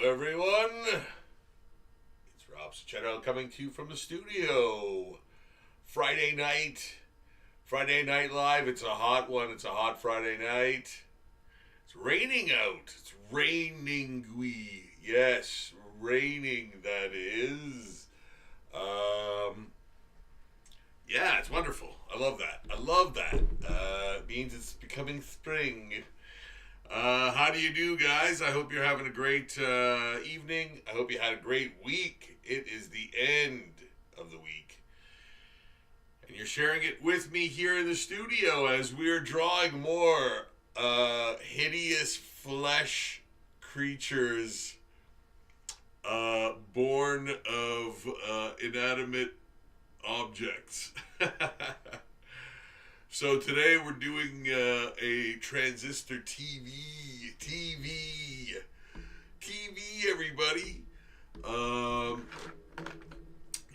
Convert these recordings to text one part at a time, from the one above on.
Everyone. It's Rob Sachetto coming to you from the studio. Friday Night Live. It's a hot one. It's a hot Friday night. It's raining out. It's raining. Yes, raining. That is. Yeah, it's wonderful. I love that. It means it's becoming spring. How do you do, guys? I hope you're having a great evening. I hope you had a great week. It is the end of the week. And you're sharing it with me here in the studio as we're drawing more hideous flesh creatures born of inanimate objects. So today we're doing a transistor TV, everybody.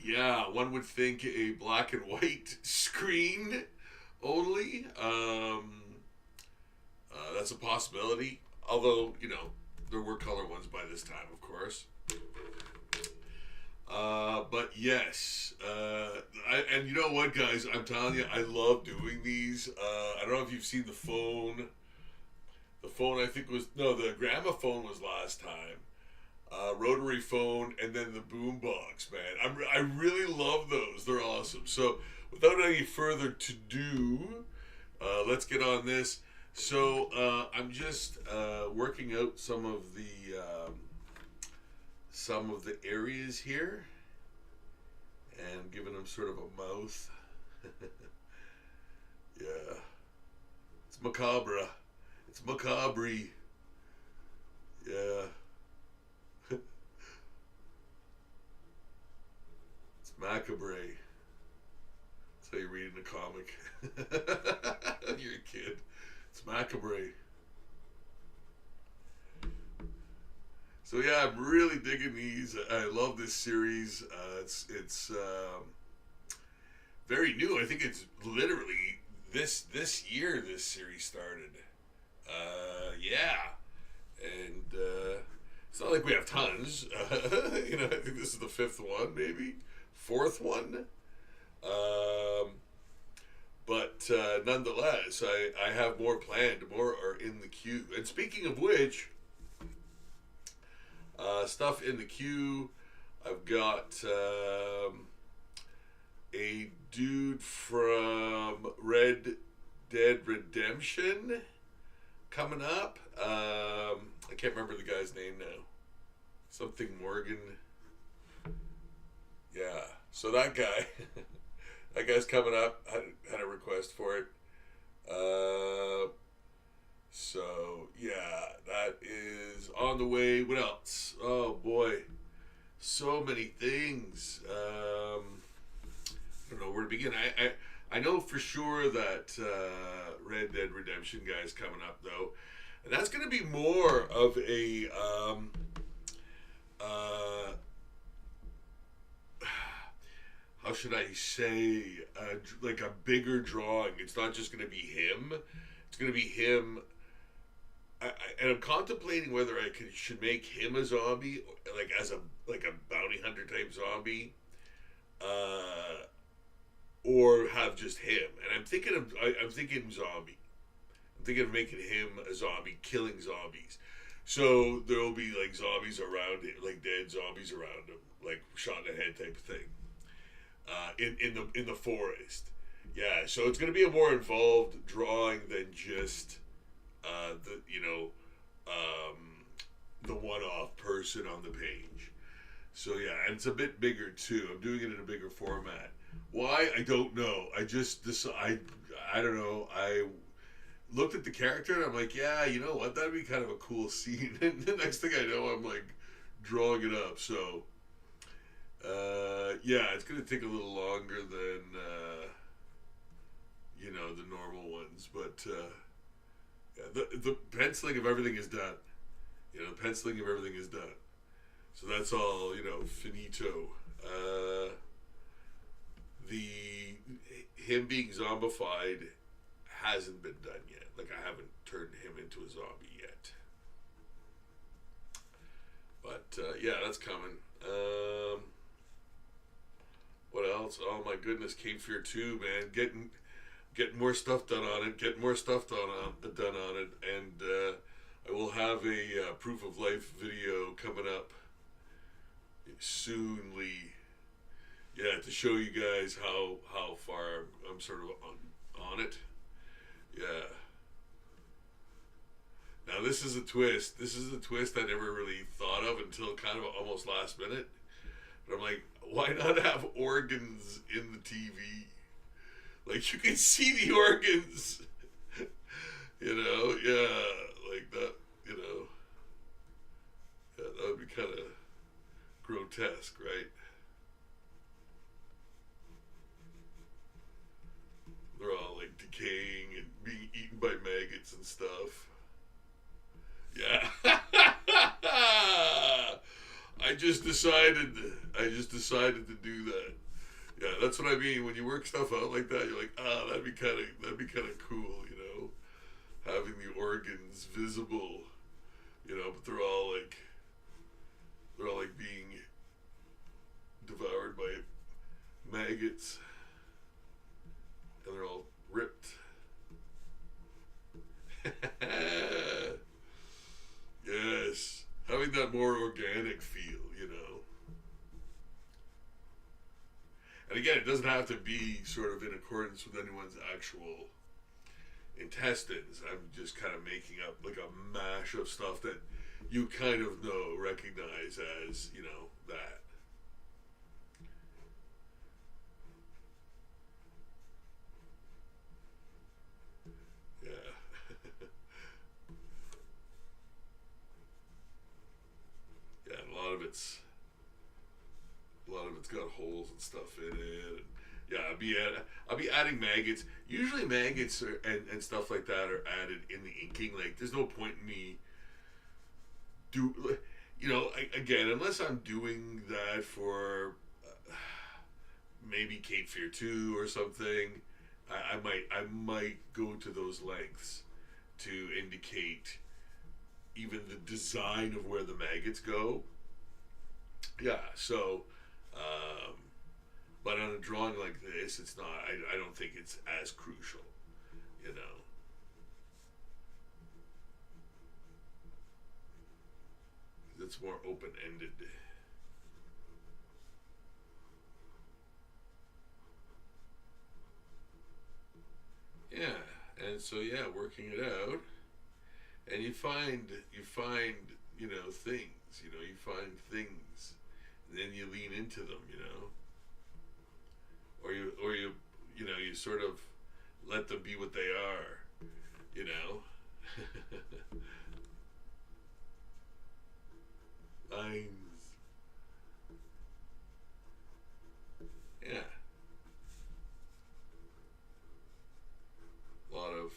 Yeah, one would think a black and white screen only. That's a possibility. Although, there were color ones by this time, of course. But yes, and you know what, guys? I'm telling you, I love doing these. I don't know if you've seen the phone. The phone, I think the gramophone was last time. Rotary phone, and then the boom box, man. I really love those. They're awesome. So, without any further to do, let's get on this. So, I'm just working out some of the areas here and giving them sort of a mouth. Yeah. It's macabre. It's macabre. Yeah. It's macabre. That's how you read in a comic. When you're a kid. It's macabre. So yeah, I'm really digging these. I love this series. It's very new. I think it's literally this year this series started. Yeah, and it's not like we have tons. I think this is the fifth one, maybe fourth one. But nonetheless, I have more planned. More are in the queue. And speaking of which. Stuff in the queue. I've got a dude from Red Dead Redemption coming up. I can't remember the guy's name now. Something Morgan. Yeah. So that guy, that guy's coming up. Had a request for it. So, yeah, that is on the way. What else? Oh, boy. So many things. I don't know where to begin. I know for sure that Red Dead Redemption guy is coming up, though. And that's going to be more of a... how should I say? Like a bigger drawing. It's not just going to be him. It's going to be him... and I'm contemplating whether I should make him a zombie, like a bounty hunter type zombie, or have just him. And I'm thinking zombie. I'm thinking of making him a zombie, killing zombies. So there will be like zombies around it, like dead zombies around him, like shot in the head type of thing. In the forest. Yeah. So it's going to be a more involved drawing than just. The one-off person on the page. So yeah, and it's a bit bigger too. I'm doing it in a bigger format. Why? I don't know. I don't know. I looked at the character and I'm like, yeah, you know what? That'd be kind of a cool scene. And the next thing I know, I'm like drawing it up. So yeah, it's gonna take a little longer than the normal ones, but. Yeah, the penciling of everything is done. The penciling of everything is done. So that's all, finito. Him being zombified hasn't been done yet. Like, I haven't turned him into a zombie yet. But yeah, that's coming. What else? Oh my goodness, Cape Fear 2, man. Getting more stuff done on it. Getting more stuff done on it, and I will have a proof of life video coming up soonly. Yeah, to show you guys how far I'm sort of on it. Yeah. Now this is a twist. This is a twist I never really thought of until kind of almost last minute. But I'm like, why not have organs in the TV? Like you can see the organs. You know, yeah, like that. You know, yeah, that would be kind of grotesque, right? They're all like decaying and being eaten by maggots and stuff. Yeah. I just decided. I just decided to do that. Yeah, that's what I mean. When you work stuff out like that, you're like, that'd be kind of cool, you know, having the organs visible, you know, but they're all like being devoured by maggots, and they're all ripped. Yes, having that more organic feel, you know. And again, it doesn't have to be sort of in accordance with anyone's actual intestines. I'm just kind of making up like a mash of stuff that you kind of recognize as, you know, that. Yeah. Yeah, and a lot of it's got holes and stuff in it. And yeah, I'll be adding maggots. Usually maggots and stuff like that are added in the inking. Like, there's no point in me you know, again, unless I'm doing that for maybe Cape Fear 2 or something, I might go to those lengths to indicate even the design of where the maggots go. Yeah, so, um, but on a drawing like this, it's not. I don't think it's as crucial, you know. It's more open ended. Yeah, and so yeah, working it out, and you find things. You know, you find things, and then you lean into them. You know, or you sort of let them be what they are. You know. Lines. Yeah. A lot of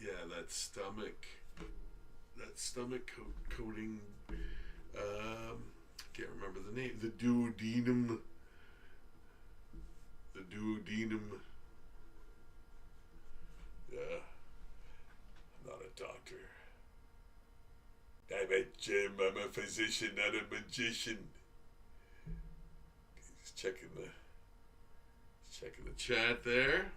yeah, coating. Can't remember the name. The duodenum. Yeah, I'm not a doctor. I'm a physician, not a magician. Just checking the chat there.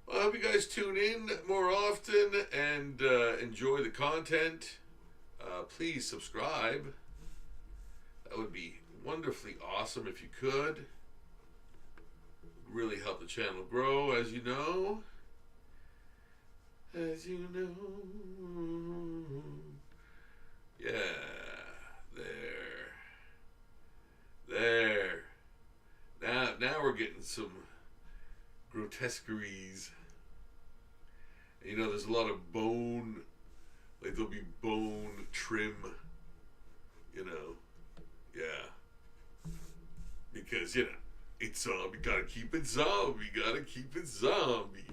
Well, I hope you guys tune in more often and enjoy the content. Please subscribe. That would be wonderfully awesome if you could. Really help the channel grow, as you know. As you know. Yeah. There. Now we're getting some grotesqueries. You know, there's a lot of bone. Like, there'll be bone trim. You know. Yeah. Because, you know, it's zombie. Gotta keep it zombie. Gotta keep it zombie.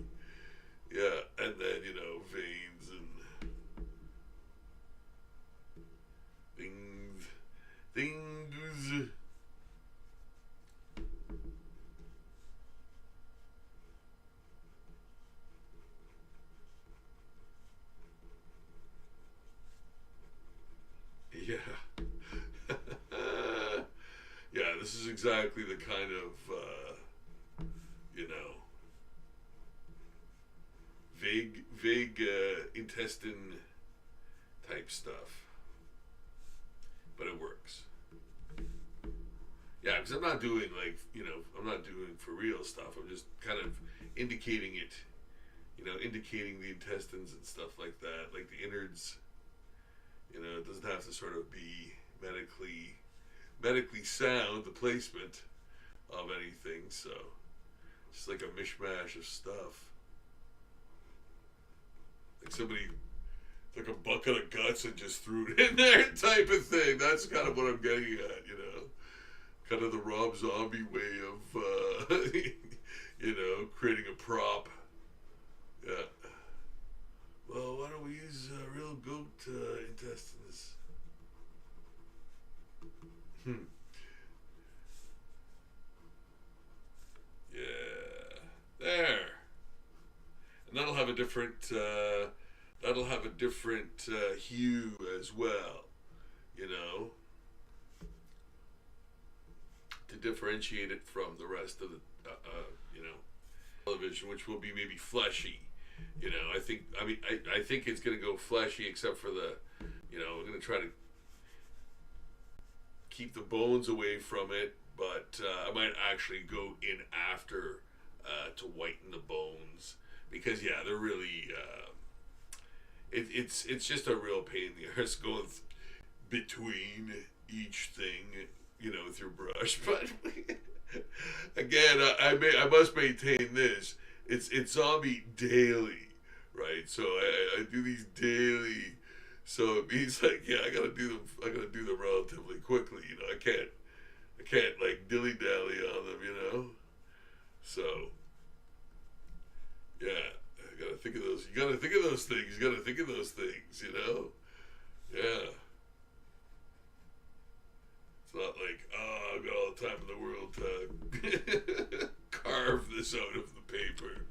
Yeah, and then, you know, veins and things. exactly the kind of vague intestine type stuff, but it works. Yeah, because I'm not doing I'm not doing for real stuff. I'm just kind of indicating it, indicating the intestines and stuff like that, like the innards. It doesn't have to sort of be medically sound, the placement of anything. So it's like a mishmash of stuff. Like somebody took a bucket of guts and just threw it in there type of thing. That's kind of what I'm getting at, Kind of the Rob Zombie way of, creating a prop. Yeah. Well, why don't we use real goat intestines? Yeah. There. And that'll have a different hue as well, to differentiate it from the rest of the television, which will be maybe fleshy. I think it's going to go fleshy, except for we're going to try to keep the bones away from it, but I might actually go in after to whiten the bones, because they're really it's just a real pain in the arse going between each thing, with your brush. But again, I must maintain this. It's zombie daily, right? So I do these daily. So it means I gotta do them relatively quickly. I can't like dilly dally on them. So yeah, I gotta think of those. You gotta think of those things. Yeah. It's not like, I've got all the time in the world to carve this out of the paper,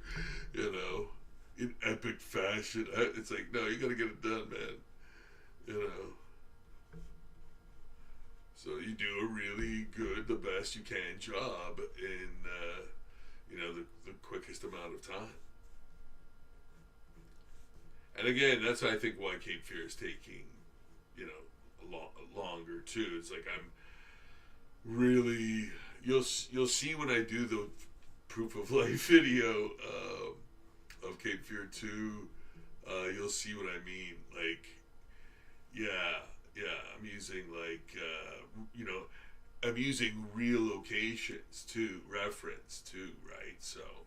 in epic fashion. It's like, no, you gotta get it done, man. So you do a really good, the best you can job in, the quickest amount of time. And again, that's I think why Cape Fear is taking, a lot longer too. It's like I'm really, you'll see when I do the proof of life video of Cape Fear 2, you'll see what I mean. Like, I'm using I'm using real locations to reference too, right? So,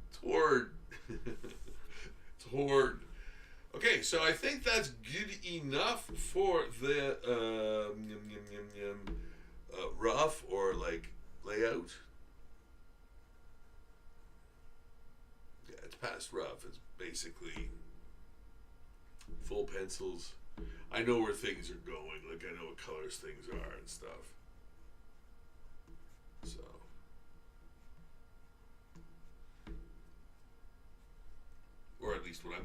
it's hard. It's hard. Okay, so I think that's good enough for the rough or like layout. Yeah, it's past rough. It's basically full pencils. I know where things are going. Like I know what colors things are and stuff. So. Or at least what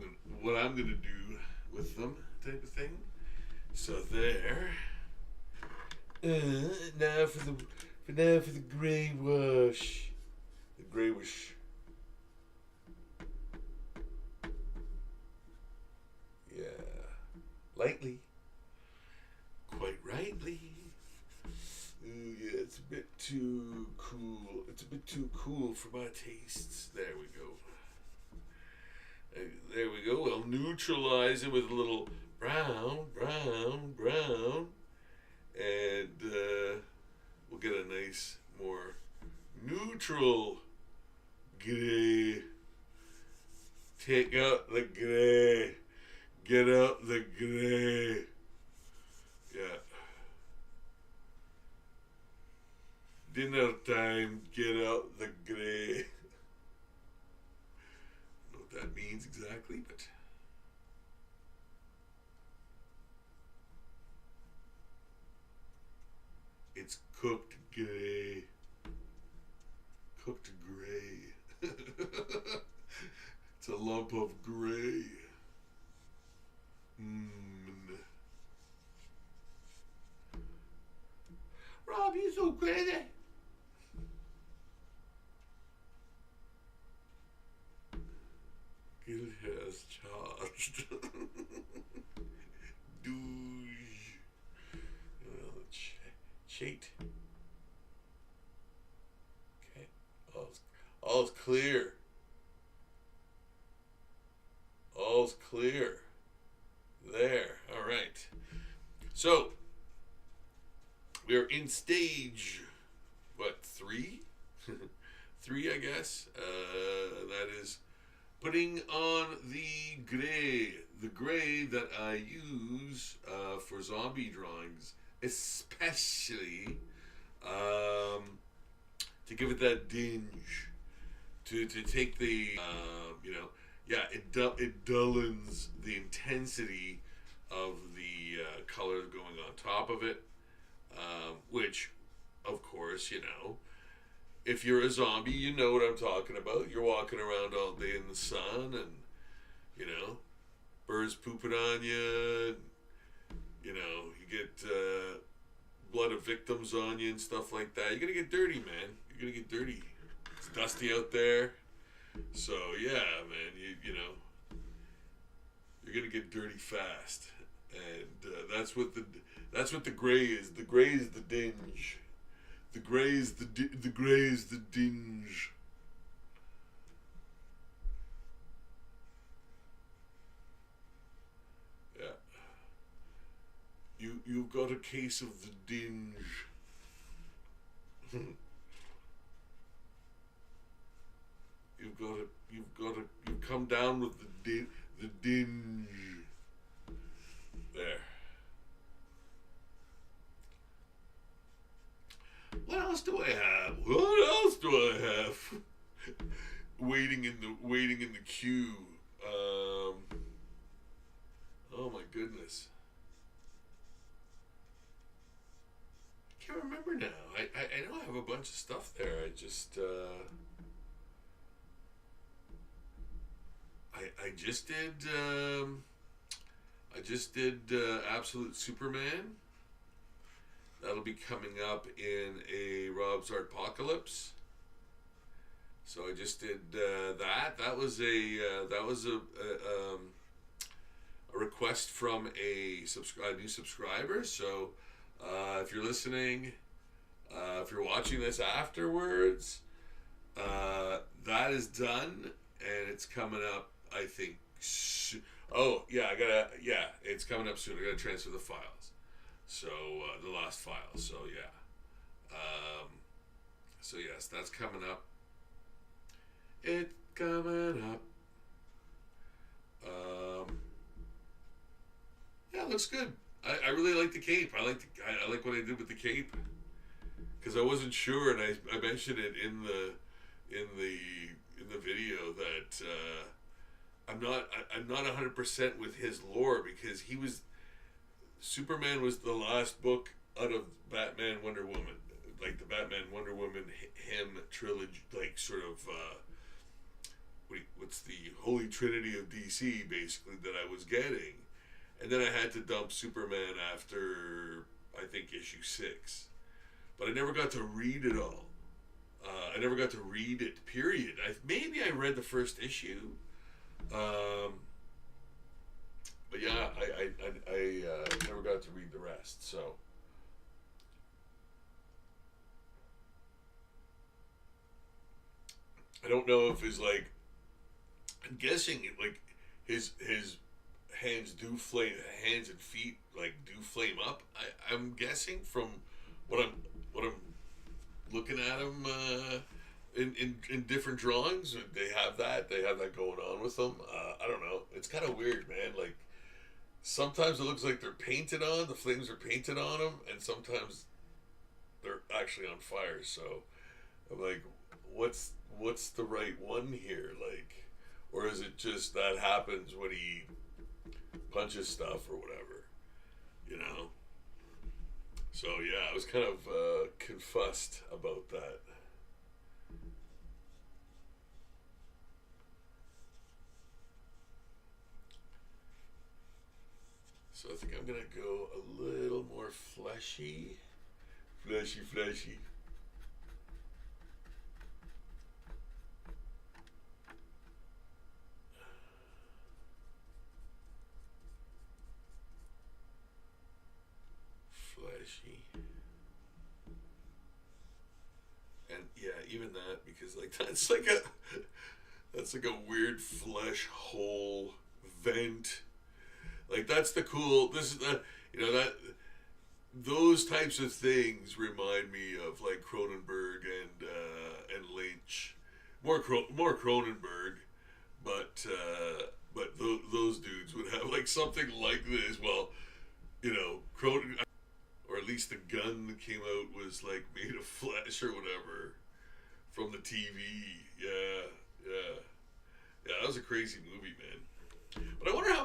I'm gonna do with them, type of thing. So there. Now for the grey wash. The grey wash. Yeah, lightly, quite rightly. Ooh, yeah, it's a bit too cool. It's a bit too cool for my tastes. There we go. There we go. We'll neutralize it with a little brown, and we'll get a nice, more neutral gray. Take out the gray. Get out the gray. Yeah. Dinner time. Get out the gray. That means exactly, but it's cooked gray. Cooked gray. It's a lump of gray. crazy. Guild has charged. Douche. Cheat. Okay. All's clear. All's clear. There. All right. So, we are in stage, what, 3? 3, I guess. That is putting on the gray that I use for zombie drawings, especially to give it that dinge, to take the it dullens the intensity of the color going on top of it, which, of course, if you're a zombie, you know what I'm talking about. You're walking around all day in the sun, and birds pooping on you. You get blood of victims on you and stuff like that. You're gonna get dirty, man. You're gonna get dirty. It's dusty out there, so yeah, man. You're gonna get dirty fast, and that's what the gray is. The gray is the dinge. The gray is the dinge. Yeah. You've got a case of the dinge. You've come down with the dinge. There. What else do I have? Waiting in the queue. Oh my goodness. I can't remember now. I know I have a bunch of stuff there. I just did Absolute Superman. That'll be coming up in a Rob's Art Apocalypse. So I just did that. That was a request from a new subscriber. So if you're listening, if you're watching this afterwards, that is done, and it's coming up. I think. It's coming up soon. I gotta transfer the files. So the last file. So yeah. So yes, that's coming up. It's coming up. Yeah, it looks good. I really like the cape. I like what I did with the cape, because I wasn't sure, and I mentioned it in the video that I'm not 100% with his lore, because Superman was the last book out of Batman Wonder Woman, like the Batman Wonder Woman him trilogy, like sort of what's the Holy Trinity of DC basically that I was getting, and then I had to dump Superman after I think issue 6, but I never got to read it all. I never got to read it. Period. Maybe I read the first issue. But yeah, I never got to read the rest. So I don't know if I'm guessing his hands and feet do flame up. I'm guessing from what I'm looking at him in different drawings. They have that going on with them. I don't know. It's kind of weird, man. Like, sometimes it looks like they're painted on. The flames are painted on them, and sometimes they're actually on fire. So I'm like, what's the right one here? Like, or is it just that happens when he punches stuff or whatever, So yeah, I was kind of confussed about that. So I think I'm gonna go a little more fleshy. fleshy. And yeah, even that, because like that's like a weird flesh hole vent. Like that's the cool. This is the that those types of things remind me of like Cronenberg and Lynch. More Cronenberg, but those dudes would have like something like this. Well, Cronen, or at least the gun that came out was like made of flesh or whatever from the TV. Yeah, yeah, yeah. That was a crazy movie, man. But I wonder how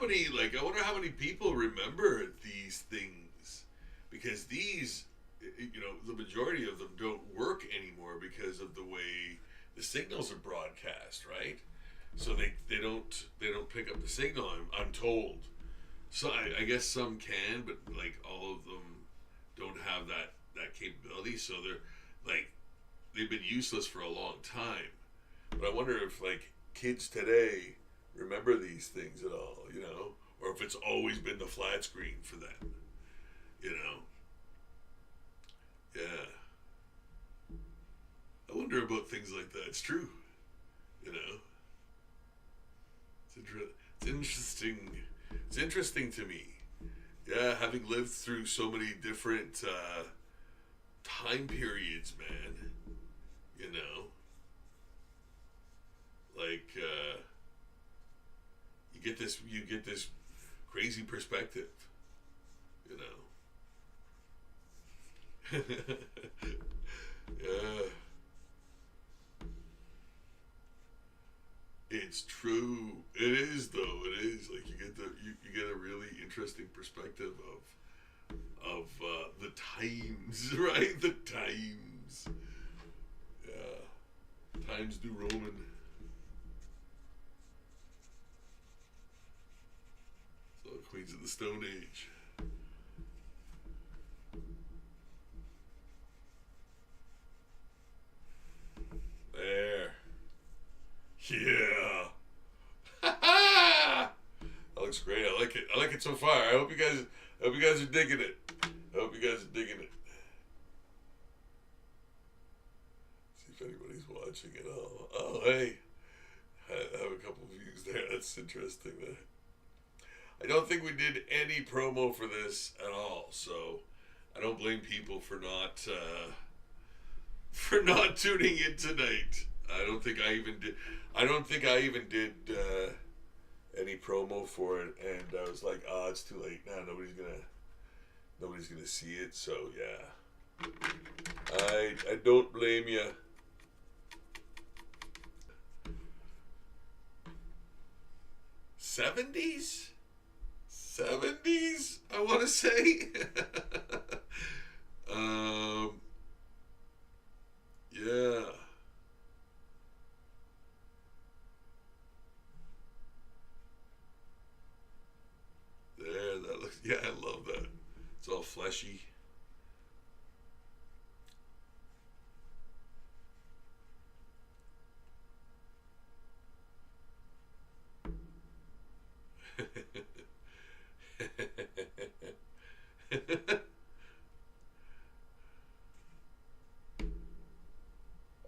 many people remember these things, because these, the majority of them don't work anymore because of the way the signals are broadcast, right? So they don't pick up the signal. I'm told. So I guess some can, but like all of them don't have that capability. So they've been useless for a long time. But I wonder if like kids today remember these things at all, or if it's always been the flat screen for them, Yeah. I wonder about things like that. It's true, you know. It's interesting. It's interesting to me. Yeah, having lived through so many different time periods, man. Like you get this crazy perspective, Yeah. It's true. It is though. It is like you get a really interesting perspective of the times, right? The times. Yeah. Times New Roman. So Queens of the Stone Age. There. Yeah. That looks great. I like it. I like it so far. I hope you guys are digging it. I hope you guys are digging it. See if anybody's watching at all. Oh, hey. I have a couple of views there. That's interesting. I don't think we did any promo for this at all, so I don't blame people for not tuning in tonight. I don't think I even did any promo for it, and I was like, "Oh, it's too late now. Nobody's gonna see it." So yeah, I don't blame you. '70s, '70s. I want to say. Yeah. There, that looks. Yeah, I love that. It's all fleshy.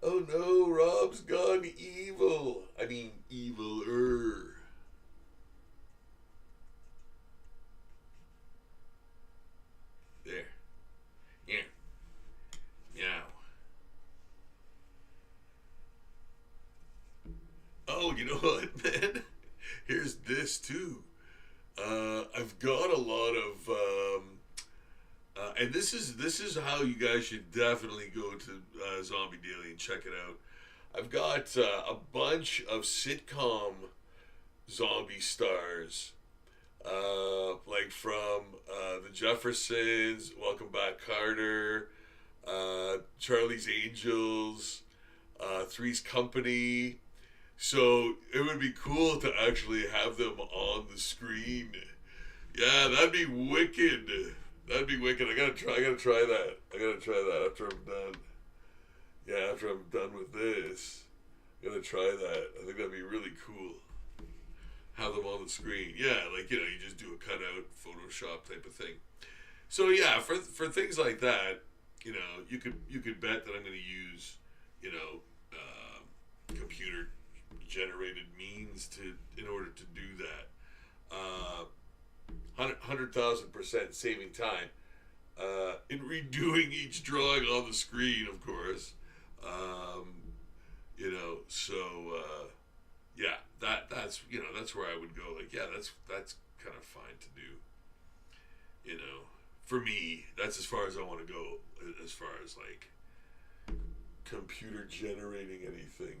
Oh no, Rob's gone evil. I mean, eviler. There. Yeah. Meow. Oh, you know what, man? Here's this too. I've got a lot of, and this is how you guys should definitely go to Zombie Daily and check it out. I've got a bunch of sitcom zombie stars, like from the Jeffersons, Welcome Back, Carter, Charlie's Angels, Three's Company. So it would be cool to actually have them on the screen. Yeah, that'd be wicked. That'd be wicked. I gotta try that. I gotta try that after I'm done. Yeah, after I'm done with this, I gotta try that. I think that'd be really cool. Have them on the screen. Yeah, like you just do a cutout Photoshop type of thing. So yeah, for things like that, you could bet that I'm going to use, you know, computer generated means to in order to do that. 100,000% saving time in redoing each drawing on the screen, of course. Um, so yeah, that's where I would go. Like, yeah, that's kind of fine to do. You know, for me, that's as far as I want to go. As far as like computer generating anything,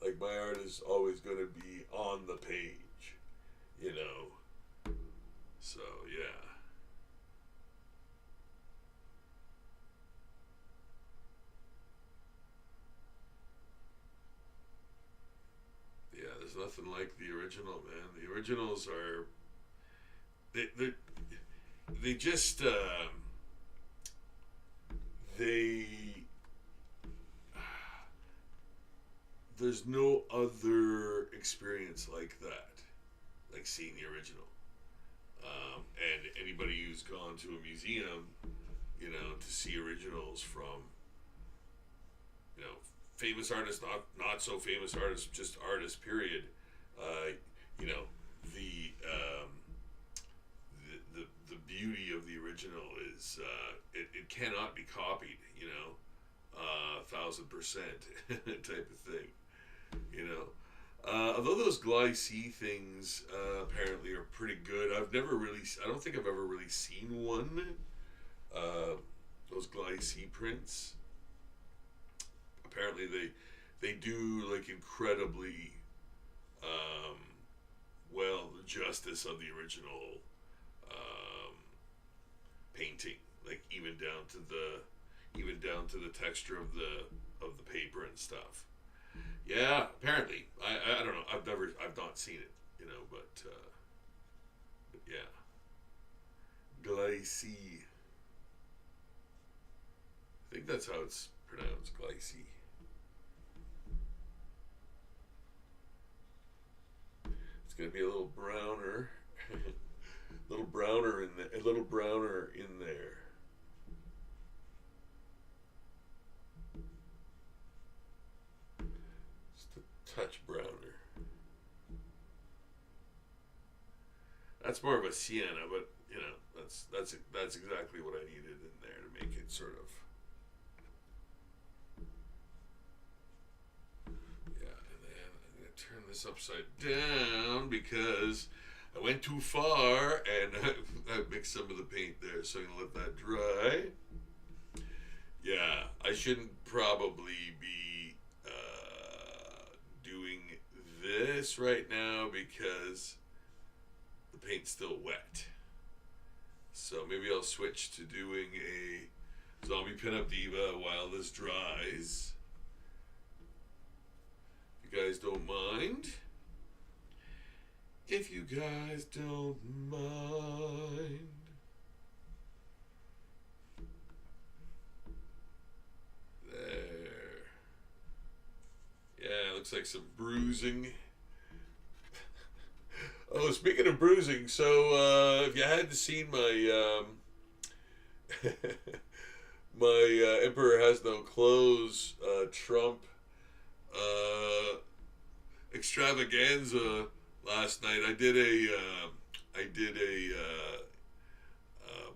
like my art is always going to be on the page, you know. So yeah, yeah. There's nothing like the original, man. The originals are they they just they there's no other experience like that, like seeing the original. And anybody who's gone to a museum, to see originals from, famous artists, not so famous artists, just artists. Period. Uh, you know, the, the beauty of the original is it cannot be copied. 1,000% type of thing. You know. Although those Glycee things apparently are pretty good, I don't think I've ever really seen one. Uh, those Glycee prints. Apparently they do like incredibly um, well the justice of the original um, painting, like even down to the texture of the paper and stuff. Yeah, apparently. I don't know. I've not seen it, but yeah. Glycee. I think that's how it's pronounced, Glycee. It's gonna be a little browner, a little browner in there. Just a touch browner. That's more of a sienna, but that's exactly what I needed in there to make it sort of. Yeah, and then I'm gonna turn this upside down because I went too far and I mixed some of the paint there, so I'm gonna let that dry. Yeah, I shouldn't probably be doing this right now because the paint's still wet. So maybe I'll switch to doing a zombie pinup diva while this dries. If you guys don't mind. If you guys don't mind. There. Yeah, looks like some bruising. Oh, speaking of bruising, so if you hadn't seen my my Emperor Has No Clothes Trump uh, extravaganza last night, I did a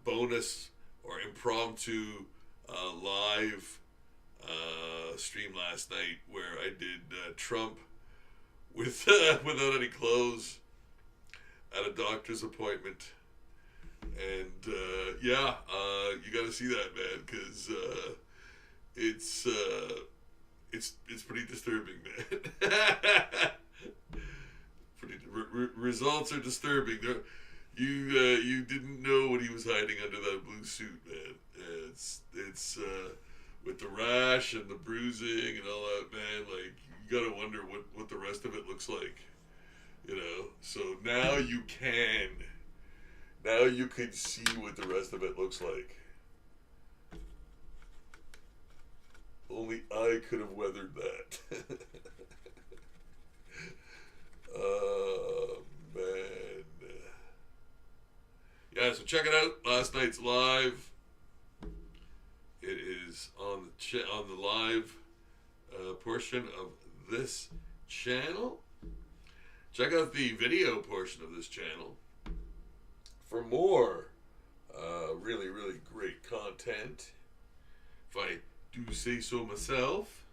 bonus or impromptu live stream last night where I did Trump with without any clothes at a doctor's appointment, and yeah, you got to see that, man, because it's it's pretty disturbing, man. Results are disturbing. You didn't know what he was hiding under that blue suit, man. It's with the rash and the bruising and all that, man. Like, you gotta wonder what the rest of it looks like. So now you can see what the rest of it looks like. Only I could have weathered that. Oh, man. Yeah, so check it out. Last night's live. It is on the live portion of this channel. Check out the video portion of this channel for more really, really great content. If I do say so myself.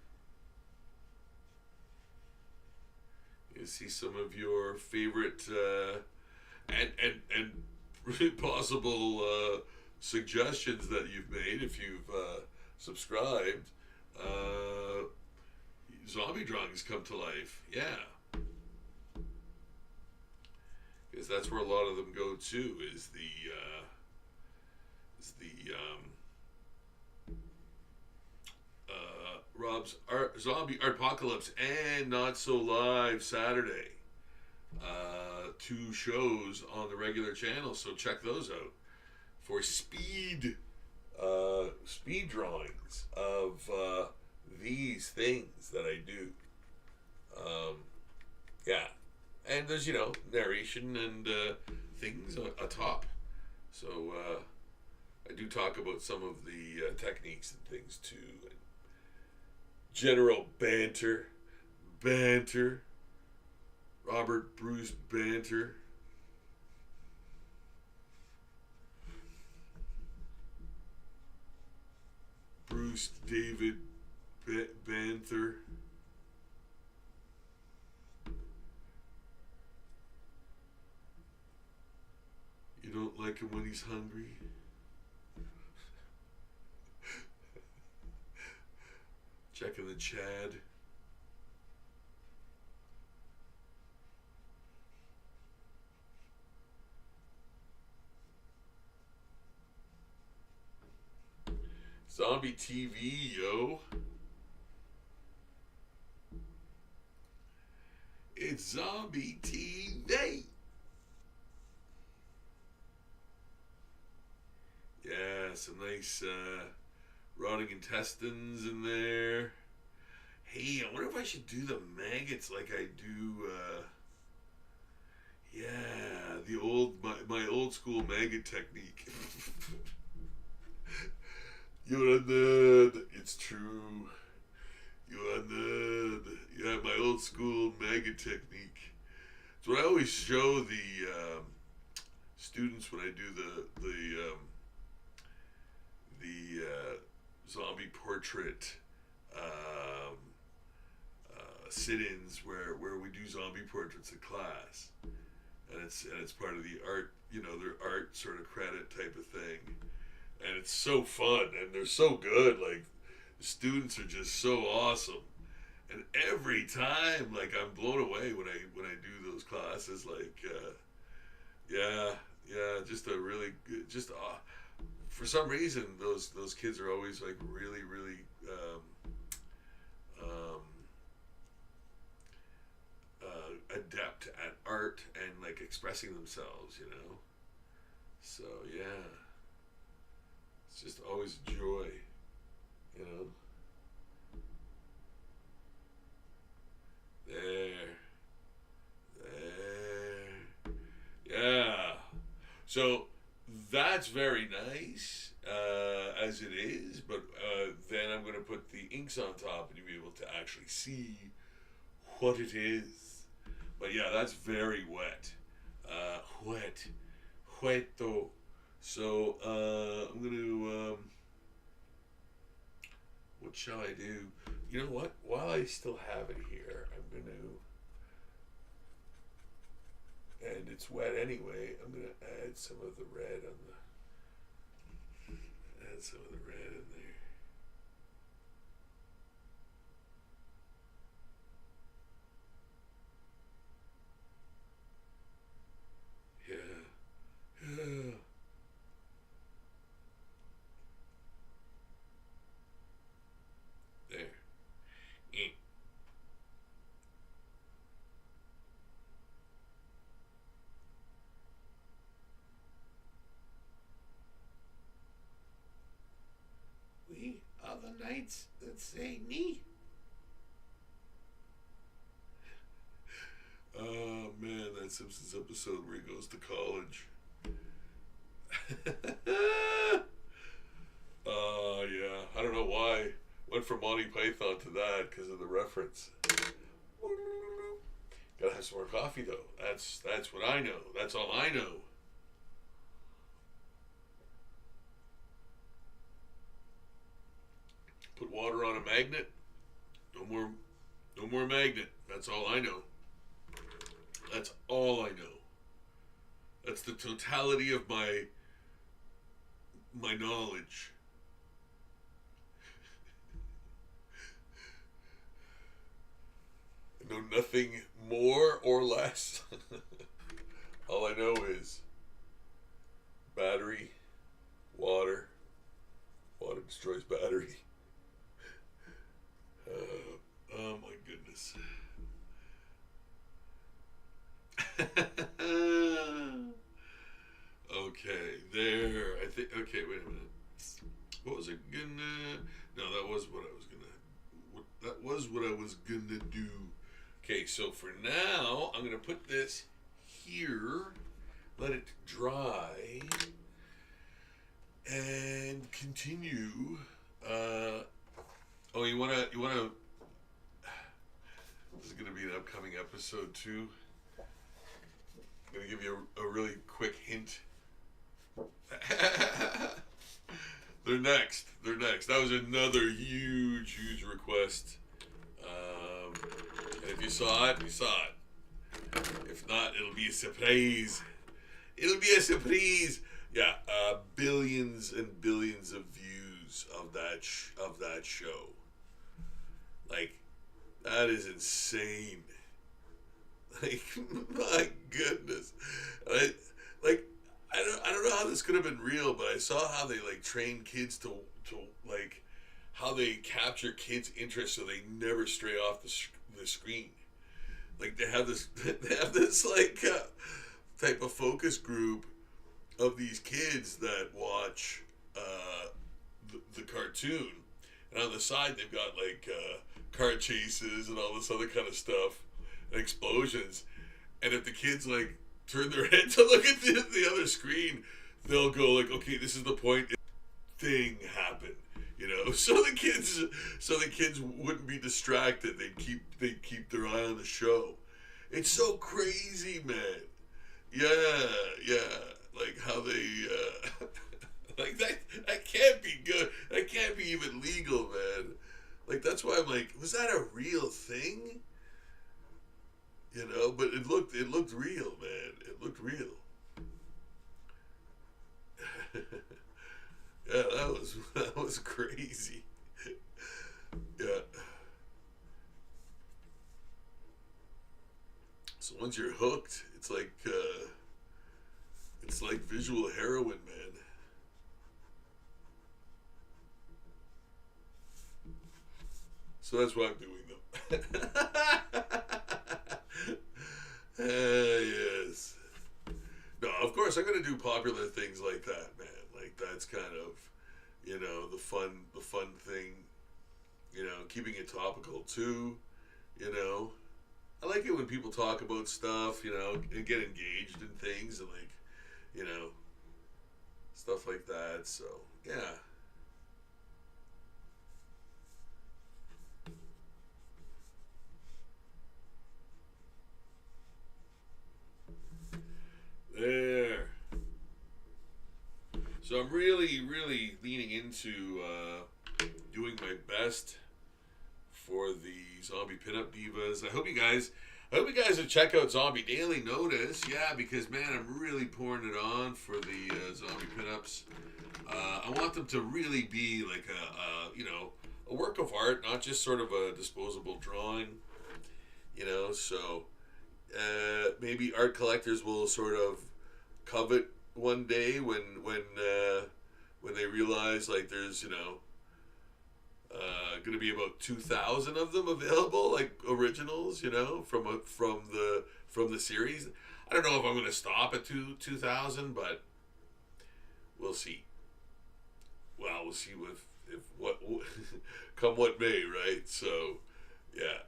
You see some of your favorite and really possible suggestions that you've made if you've subscribed. Zombie drawings come to life, yeah, because that's where a lot of them go to. Is the Rob's Zombie Artpocalypse and Not So Live Saturday. Two shows on the regular channel, so check those out for speed drawings of these things that I do. Yeah, and there's narration and things atop. So I do talk about some of the techniques and things too. And general banter, Robert Bruce banter. Bruce David Banther. You don't like him when he's hungry? Checking the Chad. Zombie TV, yo. It's Zombie TV. Yeah, some nice rotting intestines in there. Hey, I wonder if I should do the maggots like I do, yeah, my old school maggot technique. You're a nerd. It's true. You're a nerd. Yeah, my old school maggot technique. It's what I always show the students when I do the zombie portrait sit-ins where we do zombie portraits in class, and it's part of the art, their art sort of credit type of thing. And it's so fun, and they're so good. Like, the students are just so awesome, and every time, like, I'm blown away when I do those classes. Like, yeah, just a really good. Just for some reason, those kids are always like really, really adept at art and like expressing themselves. So yeah. It's just always a joy, There. Yeah. So that's very nice, as it is, but then I'm going to put the inks on top and you'll be able to actually see what it is. But yeah, that's very wet. Wet though. So, I'm going to, what shall I do? You know what? While I still have it here, I'm going to, and it's wet anyway, I'm going to add some of the red in there. Yeah. There. We are the knights that say me. Oh man, that Simpsons episode where he goes to college. Yeah. I don't know why. Went from Monty Python to that because of the reference. Gotta have some more coffee though. That's what I know. That's all I know. Put water on a magnet. No more, no more magnet. That's all I know. That's all I know. That's the totality of my knowledge. I know nothing more or less. All I know is battery, water. Water destroys battery. Oh my goodness. Okay, there. I think. Okay, wait a minute. What was it gonna? No, that was what I was gonna. That was what I was gonna do. Okay, so for now, I'm gonna put this here, let it dry, and continue. Oh, you wanna. This is gonna be an upcoming episode too. I'm gonna give you a really quick hint. They're next. They're next. That was another huge, huge request. And if you saw it, you saw it. If not, it'll be a surprise. It'll be a surprise. Yeah, billions and billions of views of that show. Like, that is insane. Like, my goodness. I don't know how this could have been real, but I saw how they like train kids to like how they capture kids' interest so they never stray off the screen. Like they have this like type of focus group of these kids that watch the cartoon, and on the side they've got like car chases and all this other kind of stuff and explosions, and if the kids like turn their head to look at the other screen, they'll go like, okay, this is the point. Thing happened, so the kids wouldn't be distracted. They'd keep their eye on the show. It's so crazy, man. Yeah, like how they like that can't be good. That can't be even legal, man. Like that's why I'm like, was that a real thing? But it looked real, man. It looked real. Yeah, that was crazy. Yeah. So once you're hooked, it's like visual heroin, man. So that's what I'm doing, though. Yes. No, of course I'm gonna do popular things like that, man. Like that's kind of, the fun thing. Keeping it topical too. I like it when people talk about stuff, and get engaged in things and like, stuff like that. So yeah. There. So I'm really, really leaning into doing my best for the zombie pinup divas. I hope you guys will check out Zombie Daily Notice. Yeah, because man, I'm really pouring it on for the zombie pinups. I want them to really be like a work of art, not just sort of a disposable drawing. So maybe art collectors will sort of covet one day when they realize like there's going to be about 2,000 of them available, like originals, from the series. I don't know if I'm going to stop at 2,000, but we'll see. Well, we'll see if what come what may, right? So, yeah.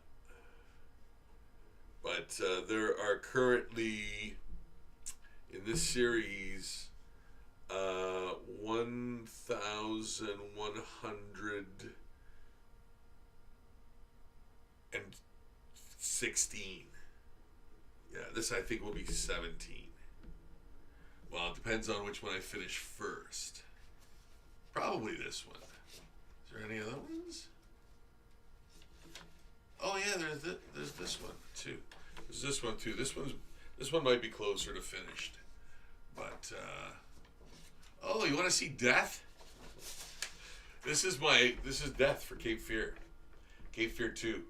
But there are currently in this series 1116. Yeah, this I think will be 17. Well, it depends on which one I finish first. Probably this one. Is there any other ones? Oh yeah, there's this one too. There's this one too. This one might be closer to finished. But oh, you want to see Death? This is Death for Cape Fear. Cape Fear 2.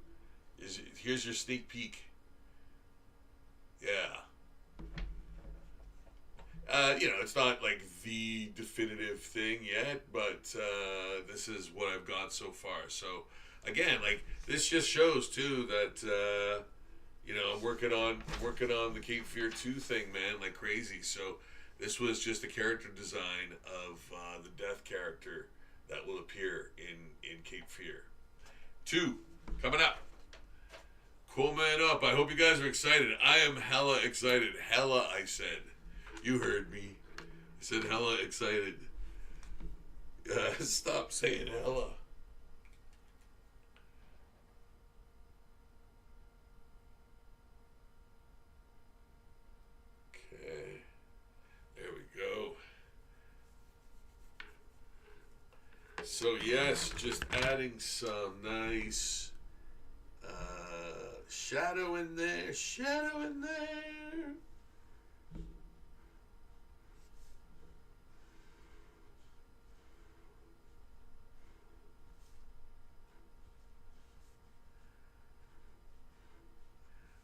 Here's your sneak peek. Yeah. It's not like the definitive thing yet, but this is what I've got so far. So, again, like this just shows too that I'm working on the Cape Fear 2 thing, man, like crazy. So, this was just a character design of the Death character that will appear in Cape Fear 2 coming up. Cool man up. I hope you guys are excited. I am hella excited. Hella, I said. You heard me. I said hella excited. Stop saying hella. Okay. There we go. So yes, just adding some nice shadow in there.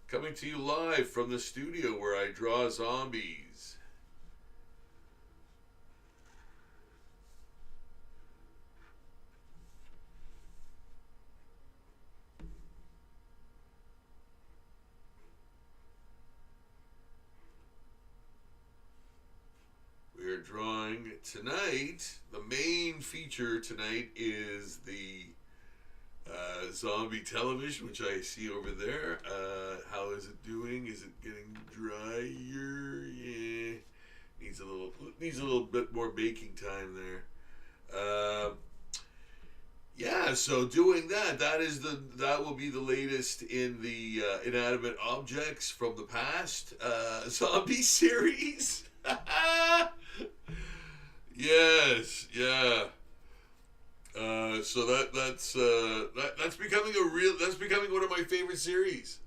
Coming to you live from the studio where I draw zombies. We are drawing tonight. The main feature tonight is the zombie television, which I see over there. How is it doing? Is it getting drier? Yeah, needs a little bit more baking time there. Yeah, so doing that will be the latest in the inanimate objects from the past zombie series. Yes, yeah. So that's becoming one of my favorite series,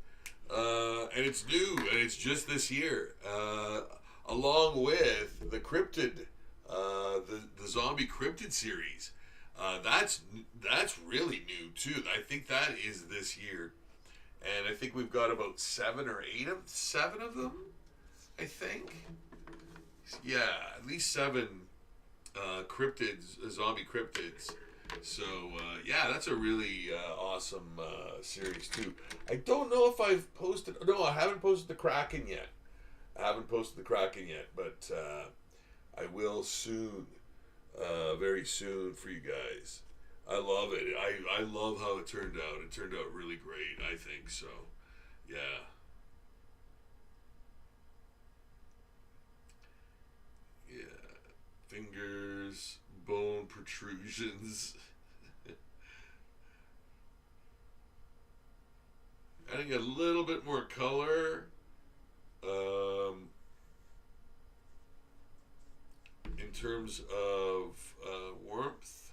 and it's new and it's just this year, along with the cryptid, the zombie cryptid series. That's really new too. I think that is this year, and I think we've got about seven of them. I think, yeah, at least seven cryptids, zombie cryptids. So yeah, that's a really awesome series too. I don't know if I've posted. No, I haven't posted the Kraken yet. But I will soon, very soon for you guys. I love it. I love how it turned out. It turned out really great, I think. So, yeah. Yeah. Fingers, bone protrusions. Adding a little bit more color. In terms of warmth.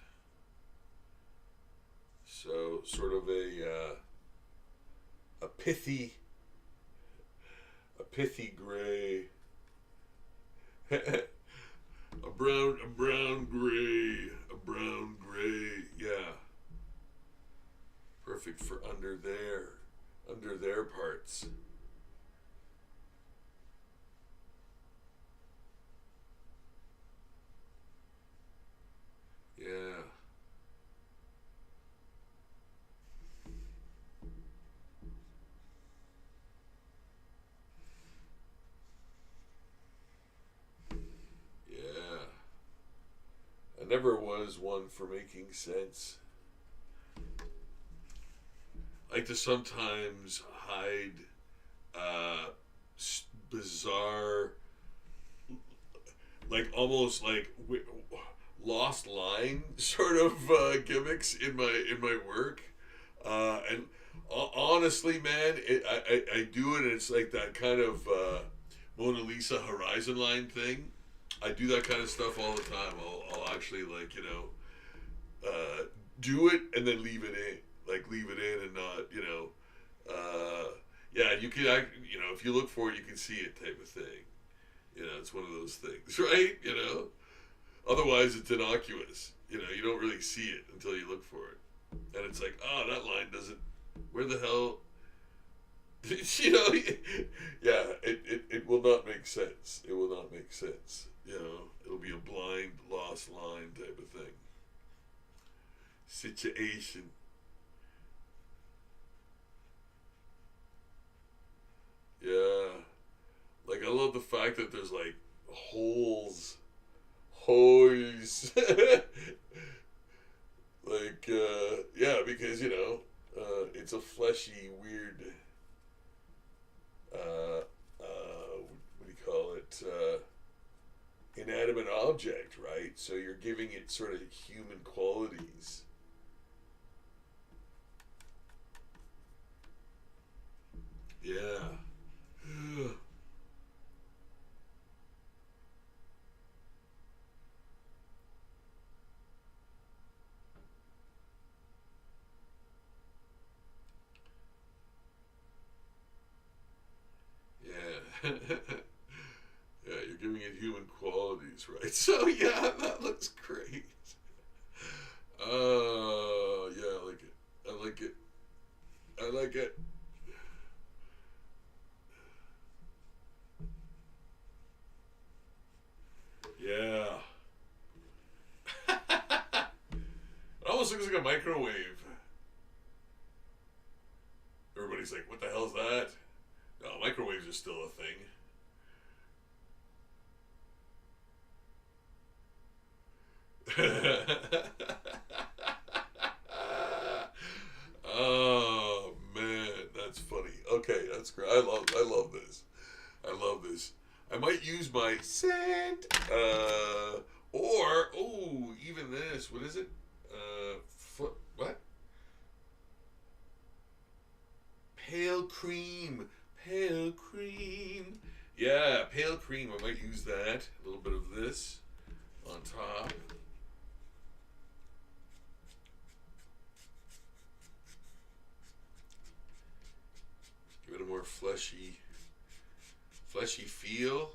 So sort of a pithy gray. a brown gray, yeah. Perfect for under their parts. Yeah. Yeah. I never was one for making sense. I like to sometimes hide bizarre like almost like lost line sort of gimmicks in my work, and honestly, man, I do it, and it's like that kind of Mona Lisa horizon line thing. I do that kind of stuff all the time. I'll actually like do it and then leave it in, like leave it in and not yeah, you can if you look for it, you can see it type of thing. It's one of those things, right? Otherwise it's innocuous. You don't really see it until you look for it, and it's like, oh, that line doesn't. Where the hell? Yeah, it will not make sense. It will not make sense. It'll be a blind, lost line type of thing. Situation. Yeah. Like, I love the fact that there's, like, holes. Like, yeah, because, it's a fleshy, weird, what do you call it? Inanimate object, right? So you're giving it sort of human qualities. Yeah. Yeah. Yeah, you're giving it human qualities, right? So yeah, that looks great. Yeah, I like it. I like it. I like it. Yeah. It almost looks like a microwave. Everybody's like, what the hell's that? No, microwaves are still a thing. Oh man, that's funny. Okay, that's great. I love this. I love this. I might use my scent, or even this. What is it? What? Pale cream. Pale cream. Yeah, pale cream. I might use that. A little bit of this on top. Give it a more fleshy feel.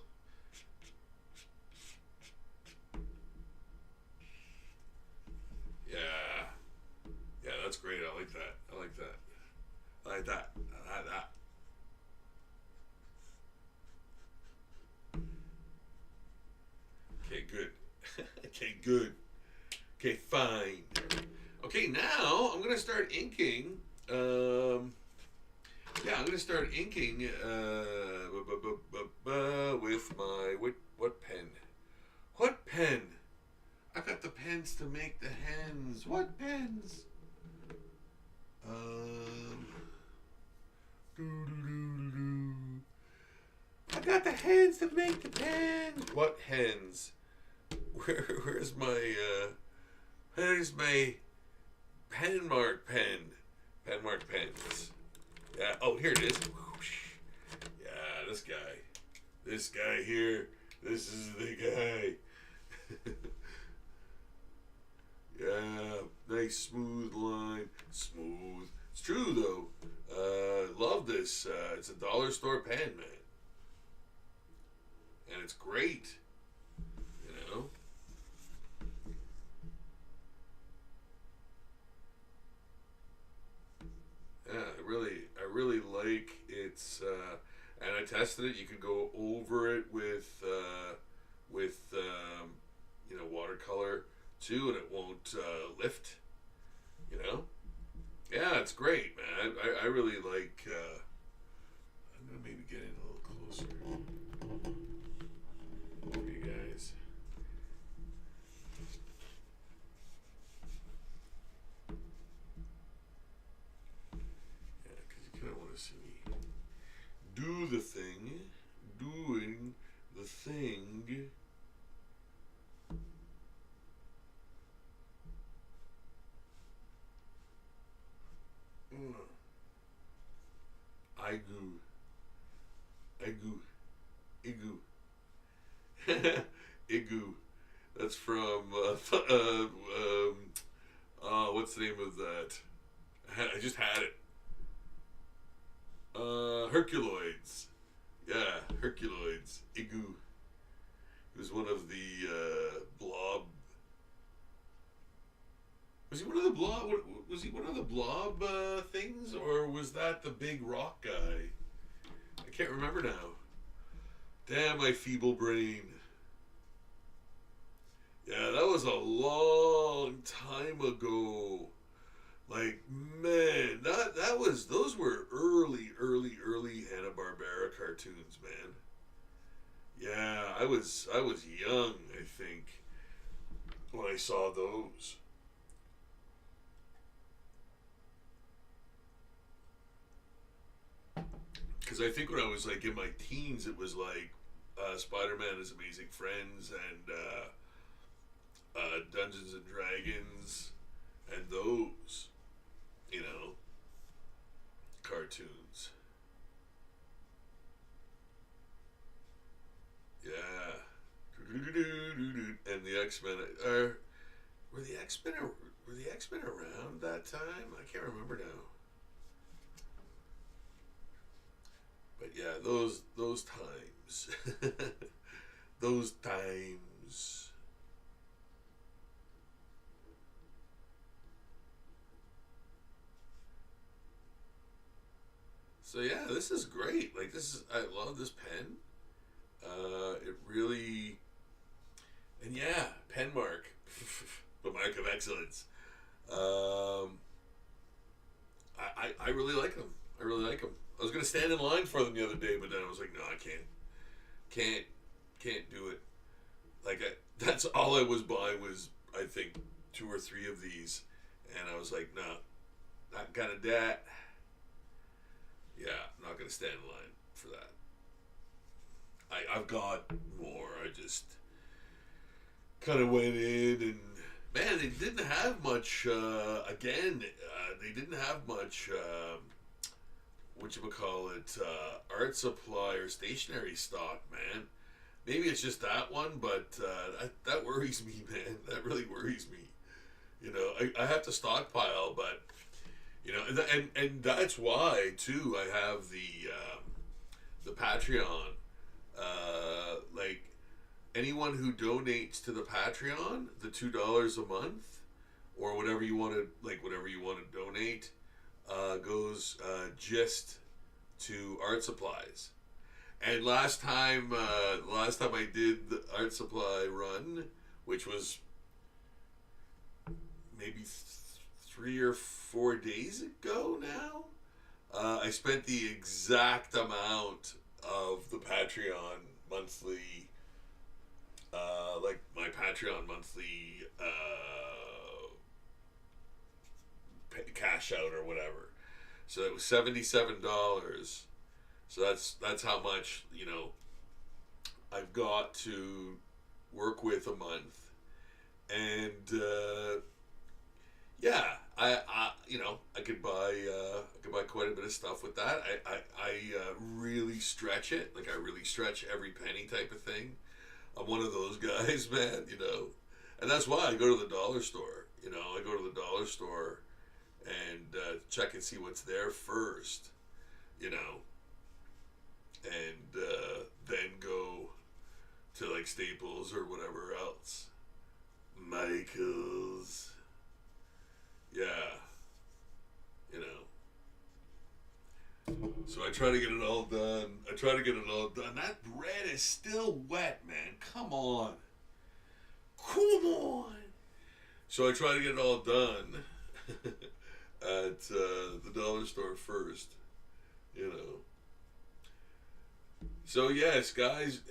Yeah, yeah, that's great. I like that. I like that. I like that. I like that. Okay, good. Okay, good. Okay, fine. Okay, now I'm gonna start inking. Yeah, I'm gonna start inking with my what pen? What pen? I got the pens to make the hens. What pens? Um, I got the hens to make the pens. What hens? Where's my pen mark pen? Pen mark pens. Yeah. Oh, here it is. Yeah, this guy. This guy here. This is the guy. Yeah, nice smooth line. Smooth. It's true though. Love this. It's a dollar store pen, man, and it's great. You know. Yeah, I really like its. And I tested it. You can go over it with watercolor too, and it won't lift. You know. Yeah, it's great, man. I really like. I'm gonna maybe get in a little closer for you guys. Yeah, because you kind of want to see me do the thing, doing the thing. Igu, Igu, Igu, Igu. That's from what's the name of that? I just had it. Herculoids. Yeah, Herculoids. Igu. He was one of the blob. Was he one of the blob? Was he one of the blob things, or was that the big rock guy? I can't remember now. Damn, my feeble brain. Yeah, that was a long time ago. Like, man, that was, those were early Hanna-Barbera cartoons, man. Yeah, I was young, I think, when I saw those. Because I think when I was like in my teens, it was like Spider-Man, His Amazing Friends, and Dungeons and Dragons, and those, you know, cartoons. Yeah. And the X Men are were the X Men were the X Men around that time? I can't remember now. But yeah, those times, those times. So yeah, this is great. Like this is, I love this pen. It really, and yeah, pen mark, the mark of excellence. Um, I really like them. I really like them. I was gonna stand in line for them the other day, but then I was like, no, I can't, can't do it. Like that's all I was buying was I think two or three of these, and I was like, no, not gonna that. Yeah, I'm not gonna stand in line for that. I've got more. I just kind of went in and man, they didn't have much. Again, they didn't have much. What you call it? Art supply or stationery stock, man. Maybe it's just that one, but that worries me, man. That really worries me. You know, I have to stockpile, but you know, and that's why too. I have the Patreon. Like anyone who donates to the Patreon, the $2 a month, or whatever you want to whatever you want to donate, goes just to art supplies. And last time I did the art supply run, which was maybe 3 or 4 days ago now, I spent the exact amount of the Patreon monthly, like my Patreon monthly cash out or whatever. So it was $77. So that's how much, you know, I've got to work with a month, and yeah, I you know I could buy quite a bit of stuff with that. I really stretch it, like I really stretch every penny type of thing. I'm one of those guys, man, you know, and that's why I go to the dollar store. You know, I go to the dollar store and check and see what's there first, you know, and then go to like Staples or whatever else. Michaels, yeah, you know. So I try to get it all done. I try to get it all done. That bread is still wet, man. Come on. Come on. So I try to get it all done at the dollar store first, you know. So yes, guys,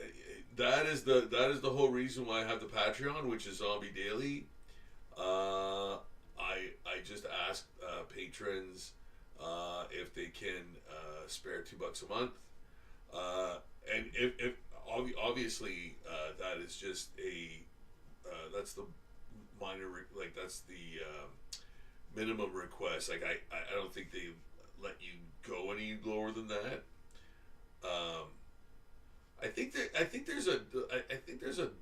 that is the whole reason why I have the Patreon, which is Zombie Daily. I just ask patrons if they can spare $2 a month, and if obviously that is just a that's the minor that's the minimum request. Like I don't think they let you go any lower than that. Um, I think there's a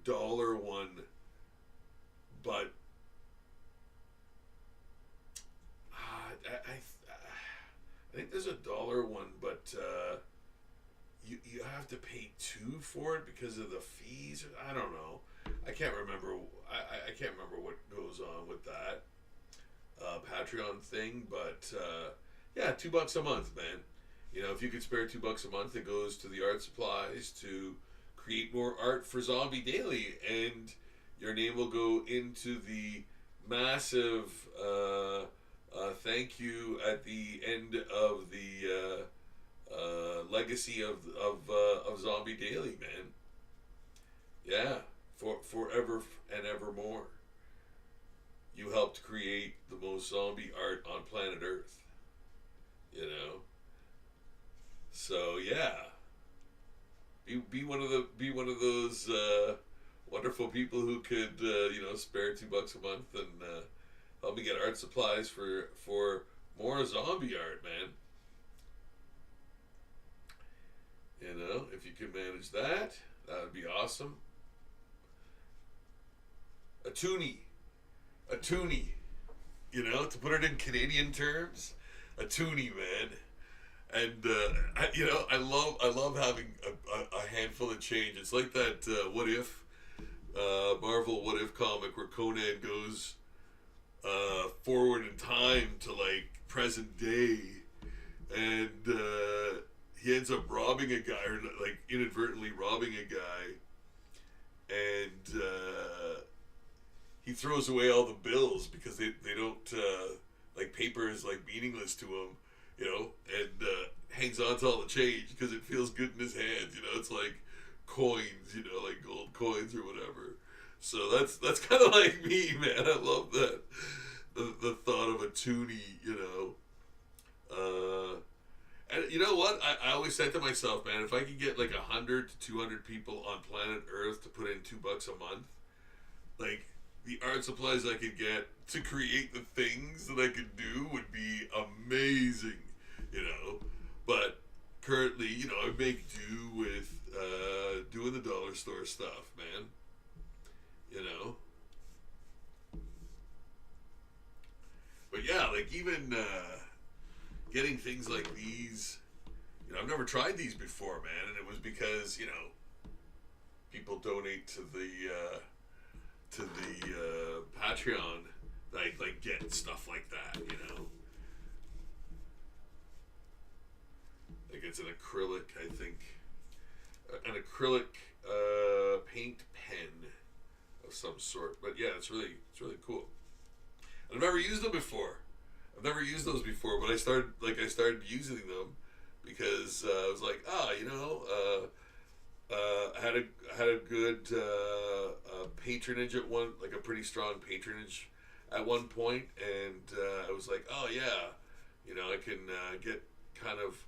dollar one, but I think there's a dollar one, but you have to pay two for it because of the fees. I don't know. I can't remember. I can't remember what goes on with that Patreon thing, but yeah, $2 a month, man. You know, if you could spare $2 a month, it goes to the art supplies to create more art for Zombie Daily, and your name will go into the massive thank you at the end of the legacy of Zombie Daily, man. Yeah, for forever and evermore. You helped create the most zombie art on planet Earth. You know, so yeah, be one of those wonderful people who could spare $2 a month and help me get art supplies for more zombie art, man. You know, if you could manage that, that would be awesome. A toonie, you know, to put it in Canadian terms, a toonie, man. And I love having a handful of change. It's like that What If Marvel What If comic where Conan goes forward in time to like present day, and he ends up robbing a guy, or like inadvertently robbing a guy, and he throws away all the bills because they don't like paper is like meaningless to him, you know, and hangs on to all the change because it feels good in his hands, you know. It's like coins, you know, like gold coins or whatever. So that's kind of like me, man. I love that the thought of a toonie, you know. And you know what? I always said to myself, man, if I could get like 100 to 200 people on planet Earth to put in $2 a month, like the art supplies I could get to create the things that I could do would be amazing, you know. But currently, you know, I make do with doing the dollar store stuff, man. You know. But yeah, like even getting things like these, you know, I've never tried these before, man, and it was because, you know, people donate to the Patreon, like get stuff like that, you know. Like it's an acrylic, I think, an acrylic paint pen of some sort. But yeah, it's really cool. I've never used them before. I've never used those before, but I started using them because I was like, you know, I had a good patronage at one, like a pretty strong patronage at one point, and I was like, oh yeah, you know, I can get kind of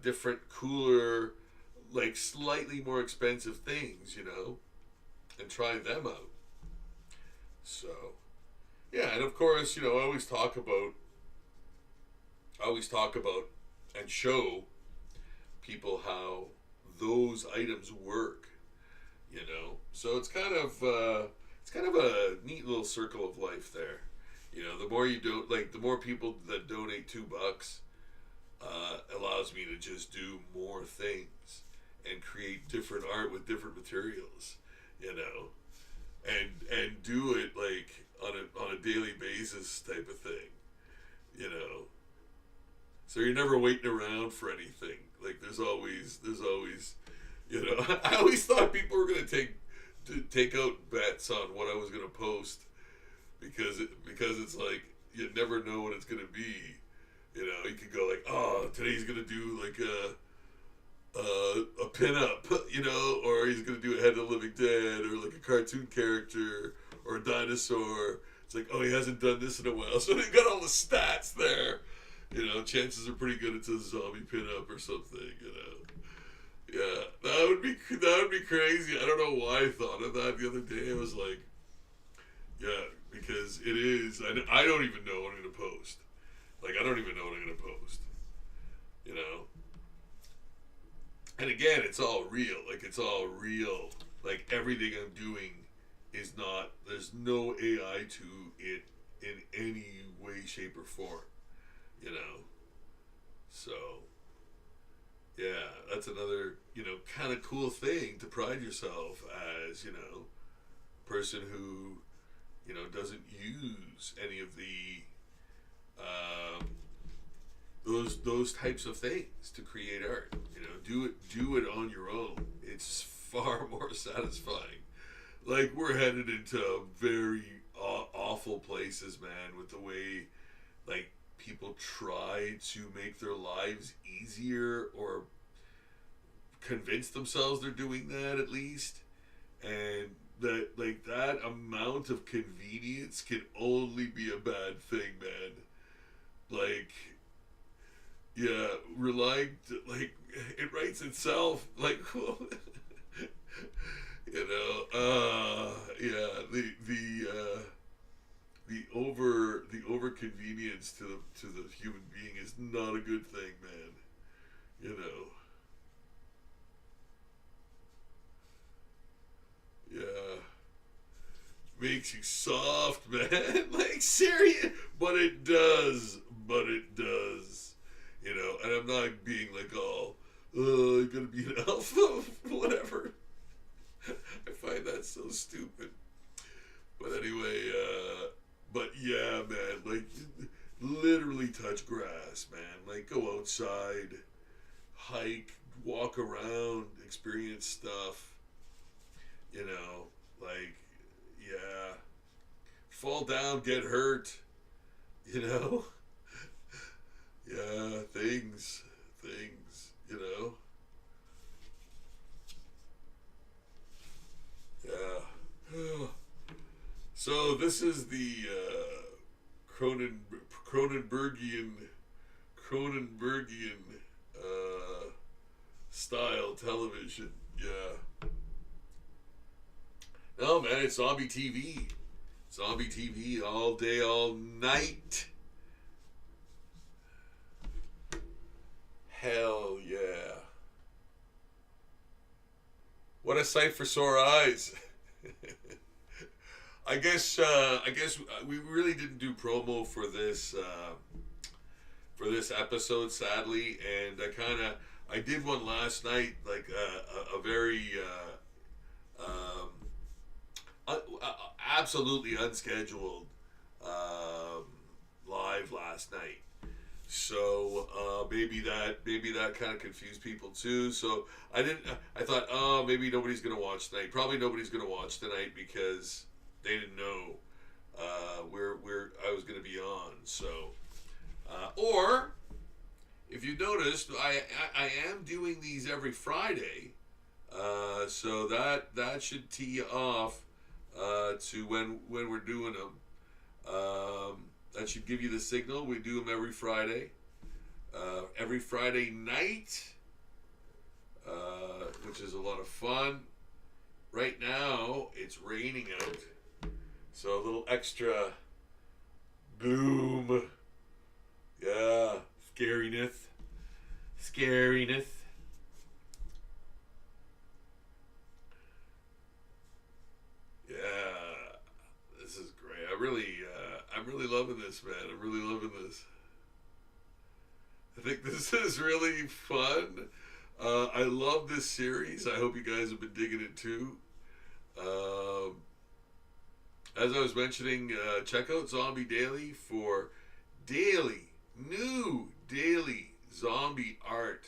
different, cooler, like slightly more expensive things, you know, and try them out. So yeah, and of course, you know, I always talk about and show people how those items work, you know. So it's kind of a neat little circle of life there. You know, the more you do, like the more people that donate $2 allows me to just do more things and create different art with different materials, you know, and do it like on a daily basis type of thing, you know. So you're never waiting around for anything. Like there's always, you know. I always thought people were gonna take out bets on what I was gonna post because it's like you never know what it's gonna be. You know, you could go like, oh, today's gonna do like a pin-up, you know, or he's gonna do a Head of the Living Dead, or like a cartoon character, or a dinosaur. It's like, oh, he hasn't done this in a while, so they've got all the stats there. You know, chances are pretty good it's a zombie pin-up or something. You know, yeah, that would be crazy. I don't know why I thought of that the other day. I was like, yeah, because it is. I don't even know what I'm gonna post. Like, I don't even know what I'm going to post. You know? And again, it's all real. Like, it's all real. Like, everything I'm doing is not, there's no AI to it in any way, shape, or form. You know? So, yeah, that's another, kind of cool thing to pride yourself as, person who, doesn't use any of the, those types of things to create art. Do it on your own. It's far more satisfying. Like, we're headed into very awful places, man, with the way, like, people try to make their lives easier or convince themselves they're doing that, at least. And that, like, that amount of convenience can only be a bad thing, man. Like, yeah, relying like, it writes itself, like, yeah, the over convenience to the human being is not a good thing, man. You know. Yeah. Makes you soft, man. Like, serious. But it does. But it does. And I'm not being like, oh, I'm gonna be an alpha, whatever. I find that so stupid. But anyway, but yeah, man, like, literally touch grass, man. Like, go outside, hike, walk around, experience stuff. Like, yeah. Fall down, get hurt, you know? Yeah, things, Yeah. So this is the Cronenbergian Cronenbergian style television. Yeah. No, man, it's zombie TV. Zombie TV all day, all night. Hell yeah. What a sight for sore eyes. I guess we really didn't do promo for this episode, sadly, and I did one last night, like a very absolutely unscheduled live last night. So maybe that kind of confused people too. So I thought, oh, maybe nobody's gonna watch tonight. Probably nobody's gonna watch tonight because they didn't know where I was gonna be on. So or if you noticed, I am doing these every Friday. So that should tee you off to when we're doing them. That should give you the signal. We do them every Friday. Every Friday night, which is a lot of fun. Right now, it's raining out. So a little extra gloom. Yeah, scariness. Yeah, this is great. I'm really loving this, man. I'm really loving this. I think this is really fun. I love this series. I hope you guys have been digging it too. As I was mentioning, check out Zombie Daily for new daily zombie art.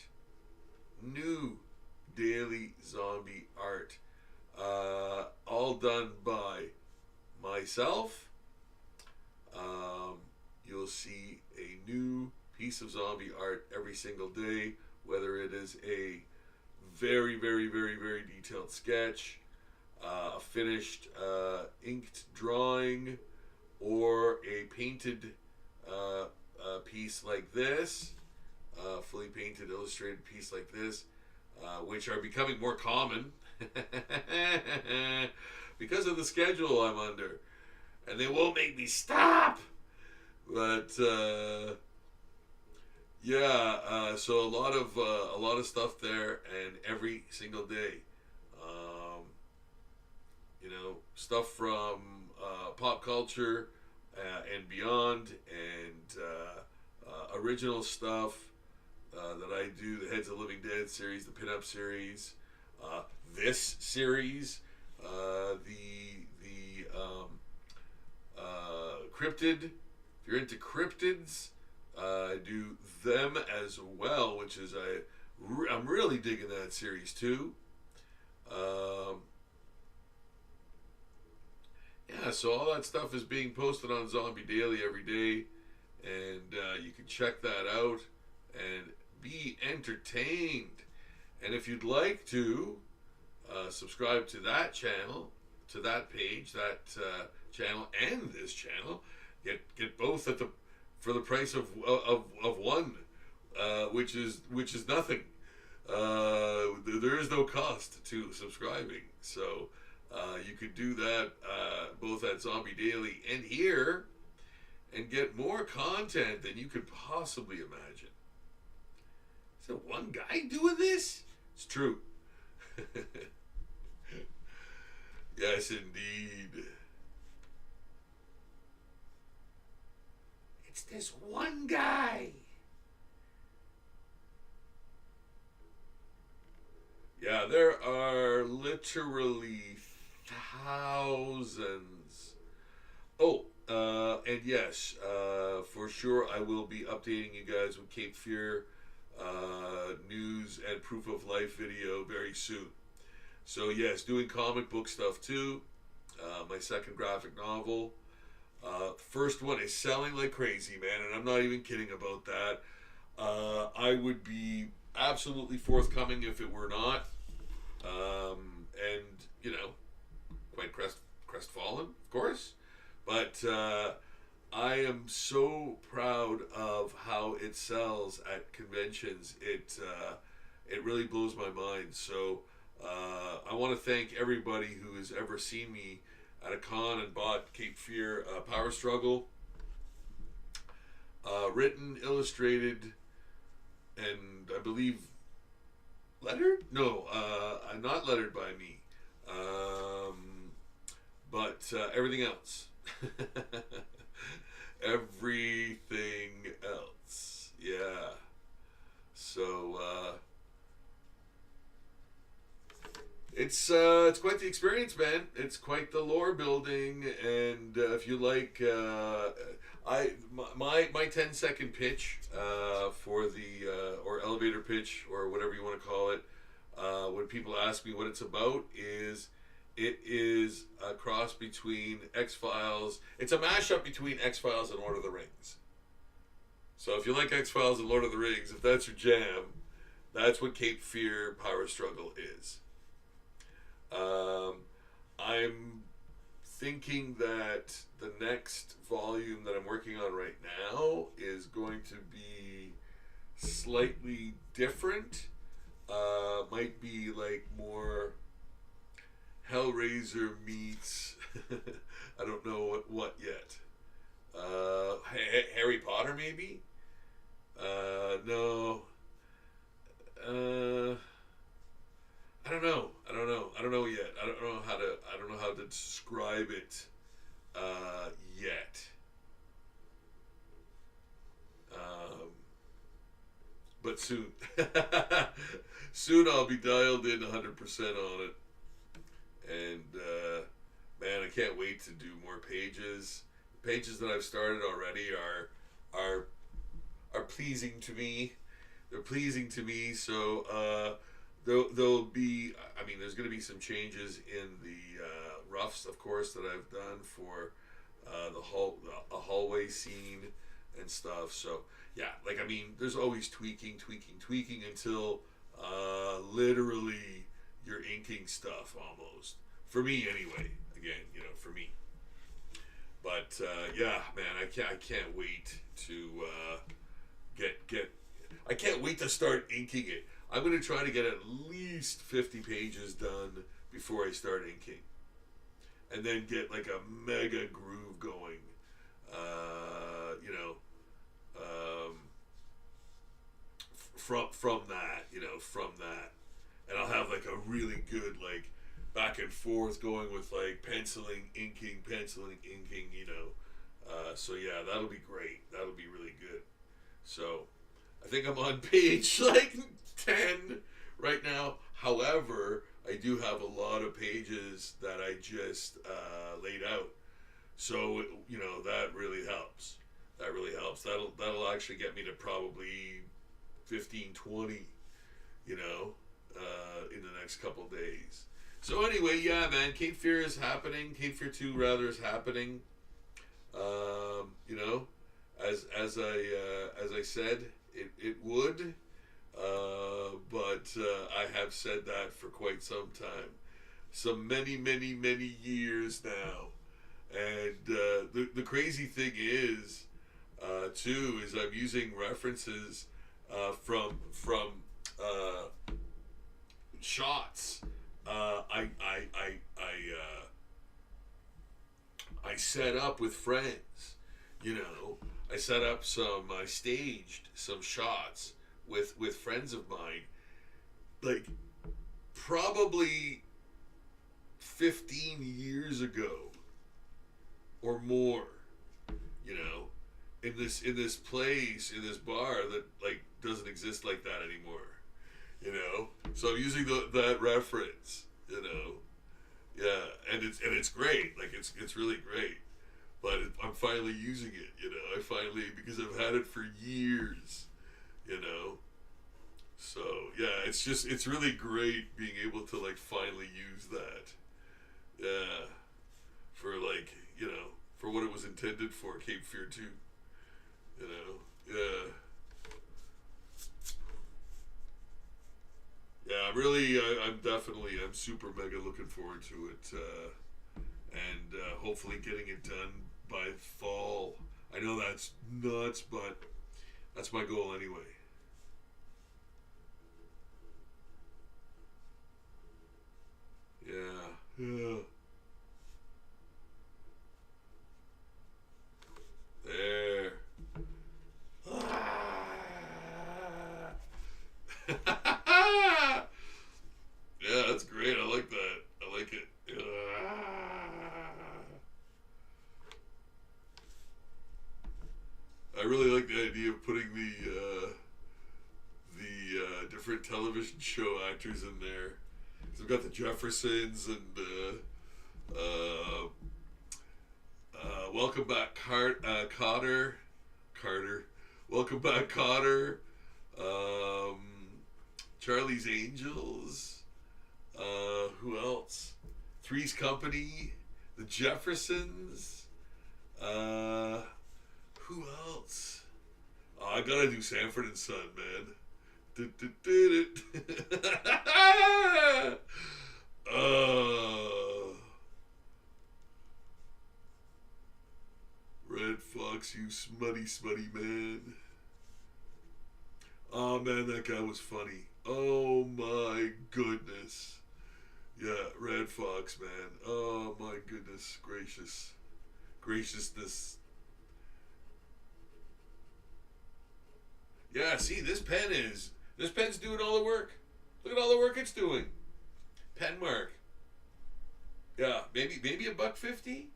New daily zombie art. All done by myself. You'll see a new piece of zombie art every single day, whether it is a very, very, very, very detailed sketch, a finished inked drawing, or a painted piece like this, fully painted illustrated piece like this, which are becoming more common because of the schedule I'm under. And they won't make me stop. But Yeah, so a lot of stuff there, and every single day, um, stuff from pop culture and beyond, and original stuff that I do. The Heads of Living Dead series, the pinup series, this series, the cryptid. If you're into cryptids, I do them as well, which is I'm really digging that series too. Um, yeah, so all that stuff is being posted on Zombie Daily every day, and you can check that out and be entertained. And if you'd like to subscribe to that channel, to that page, that channel, and this channel, get both at the for the price of one, which is nothing. There is no cost to subscribing, so you could do that both at Zombie Daily and here, and get more content than you could possibly imagine. Is there one guy doing this? It's true. Yes, indeed. It's this one guy. Yeah, there are literally thousands. Oh, and yes, for sure, I will be updating you guys with Cape Fear news and proof of life video very soon. So yes, doing comic book stuff too. My second graphic novel. First one is selling like crazy, man, and I'm not even kidding about that. I would be absolutely forthcoming if it were not. And quite crestfallen, of course. But I am so proud of how it sells at conventions. It really blows my mind. So I want to thank everybody who has ever seen me at a con and bought Cape Fear Power Struggle, written, illustrated, and I believe lettered. No, not lettered by me, but everything else. Everything else, yeah. So it's quite the experience, man. It's quite the lore building, and if you like, my 10-second pitch for the or elevator pitch or whatever you want to call it, when people ask me what it's about, is it is a cross between X-Files. It's a mashup between X-Files and Lord of the Rings. So if you like X-Files and Lord of the Rings, if that's your jam, that's what Cape Fear Power Struggle is. I'm thinking that the next volume that I'm working on right now is going to be slightly different. Might be like more Hellraiser meets I don't know what yet. Harry Potter maybe. No. I don't know. I don't know yet. I don't know how to describe it yet. But soon. Soon I'll be dialed in 100% on it. And man, I can't wait to do more pages. The pages that I've started already are pleasing to me. They're pleasing to me. So there'll be. I mean, there's going to be some changes in the roughs, of course, that I've done for a hallway scene and stuff. So yeah, like, I mean, there's always tweaking until literally you're inking stuff almost. For me, anyway. Again, for me. But yeah, man, I can't wait to get. I can't wait to start inking it. I'm gonna try to get at least 50 pages done before I start inking, and then get like a mega groove going. You know, um, really good like back and forth going with like penciling, inking. You know, so yeah, that'll be great. That'll be really good. So I think I'm on page like 10 right now. However, I do have a lot of pages that I just laid out. So you know that really helps. That really helps. That'll actually get me to probably 15, 20. You know, in the next couple days. So anyway, yeah, man, Cape Fear is happening. Cape Fear 2 rather is happening. You know, as I said, it would. But I have said that for quite some time, some many years now. And the crazy thing is, too, is I'm using references from shots. I set up with friends. You know, I staged some shots with friends of mine, like probably 15 years ago or more. You know, in this place, in this bar that like doesn't exist like that anymore. You know, so I'm using that reference. You know, yeah, and it's great. Like it's really great. But I'm finally using it. You know, I finally, because I've had it for years. You know, so yeah, it's really great being able to like finally use that. Yeah, for like, you know, for what it was intended for, Cape Fear 2. You know, yeah. Yeah, I'm super mega looking forward to it, and hopefully getting it done by fall. I know that's nuts, but that's my goal anyway. Yeah, yeah. There. Yeah, that's great. I like that. I like it. I really like the idea of putting the different television show actors in there. So we've got the Jeffersons and welcome back, Cotter. Carter. Welcome back, Cotter. Um, Charlie's Angels. Who else? Three's Company. The Jeffersons. Who else? Oh, I gotta do Sanford and Son, man. uh, Red Fox, you smutty man. Oh man, that guy was funny. Oh my goodness. Yeah, Red Fox, man. Oh my goodness gracious. Graciousness. Yeah, see, this pen's doing all the work. Look at all the work it's doing. Pen mark. Yeah, maybe a buck 50.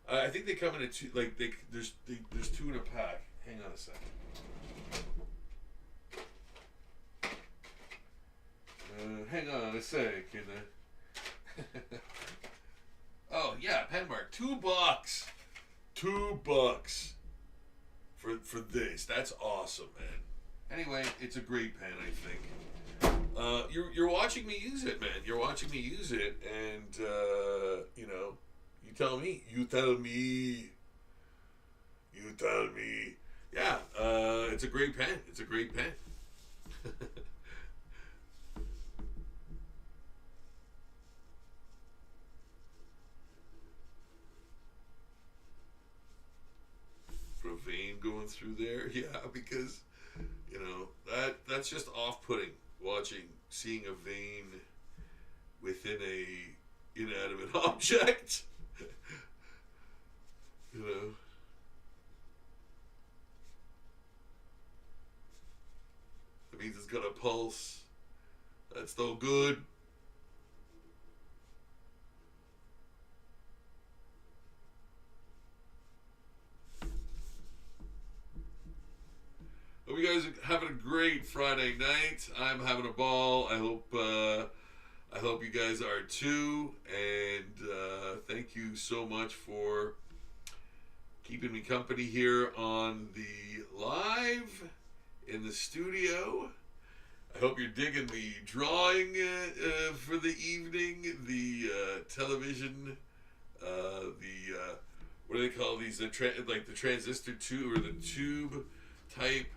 I think they come in at two. Like there's two in a pack. Hang on a second. Hang on a sec. Oh yeah, pen mark. $2. $2 for this. That's awesome, man. Anyway, it's a great pen, I think. You're watching me use it, man. You're watching me use it, and you know, you tell me. You tell me. You tell me. Yeah, it's a great pen. It's a great pen. Put a vein going through there, yeah, because you know that's just off-putting. Seeing a vein within a inanimate object. You know. It means it's got a pulse. That's no good. guys are having a great Friday night. I'm having a ball. I hope you guys are too. And thank you so much for keeping me company here on the live in the studio. I hope you're digging the drawing for the evening, the television, what do they call these? Like the transistor tube or the tube type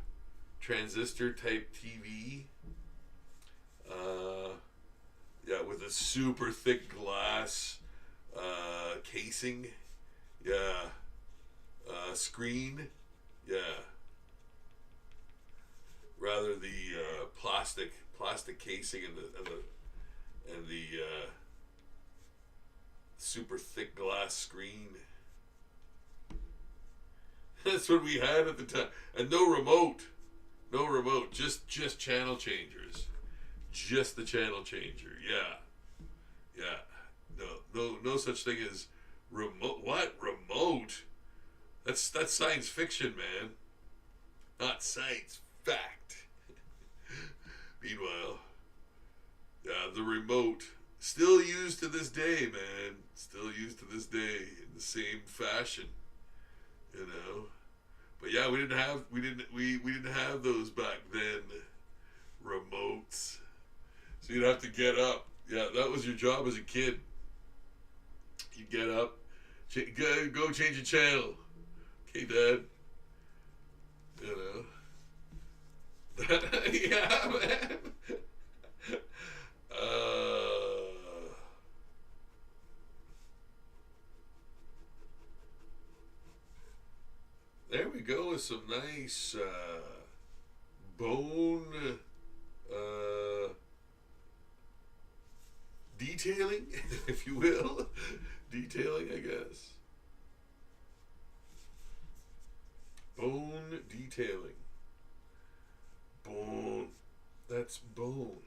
transistor type TV. Yeah, with a super thick glass casing. Yeah. Screen. Yeah. Rather the plastic casing and the super thick glass screen. That's what we had at the time, and no remote, just channel changers, just the channel changer. Yeah. No such thing as remote. What remote? That's science fiction, man. Not science fact. Meanwhile, yeah, the remote still used to this day, man. Still used to this day in the same fashion, you know. But yeah, we didn't have those back then. Remotes. So you'd have to get up. Yeah, that was your job as a kid. You get up, go change your channel. Okay, Dad. You know. Yeah, man. There we go with some nice bone detailing, if you will. Detailing, I guess. Bone detailing. Bone. That's bone.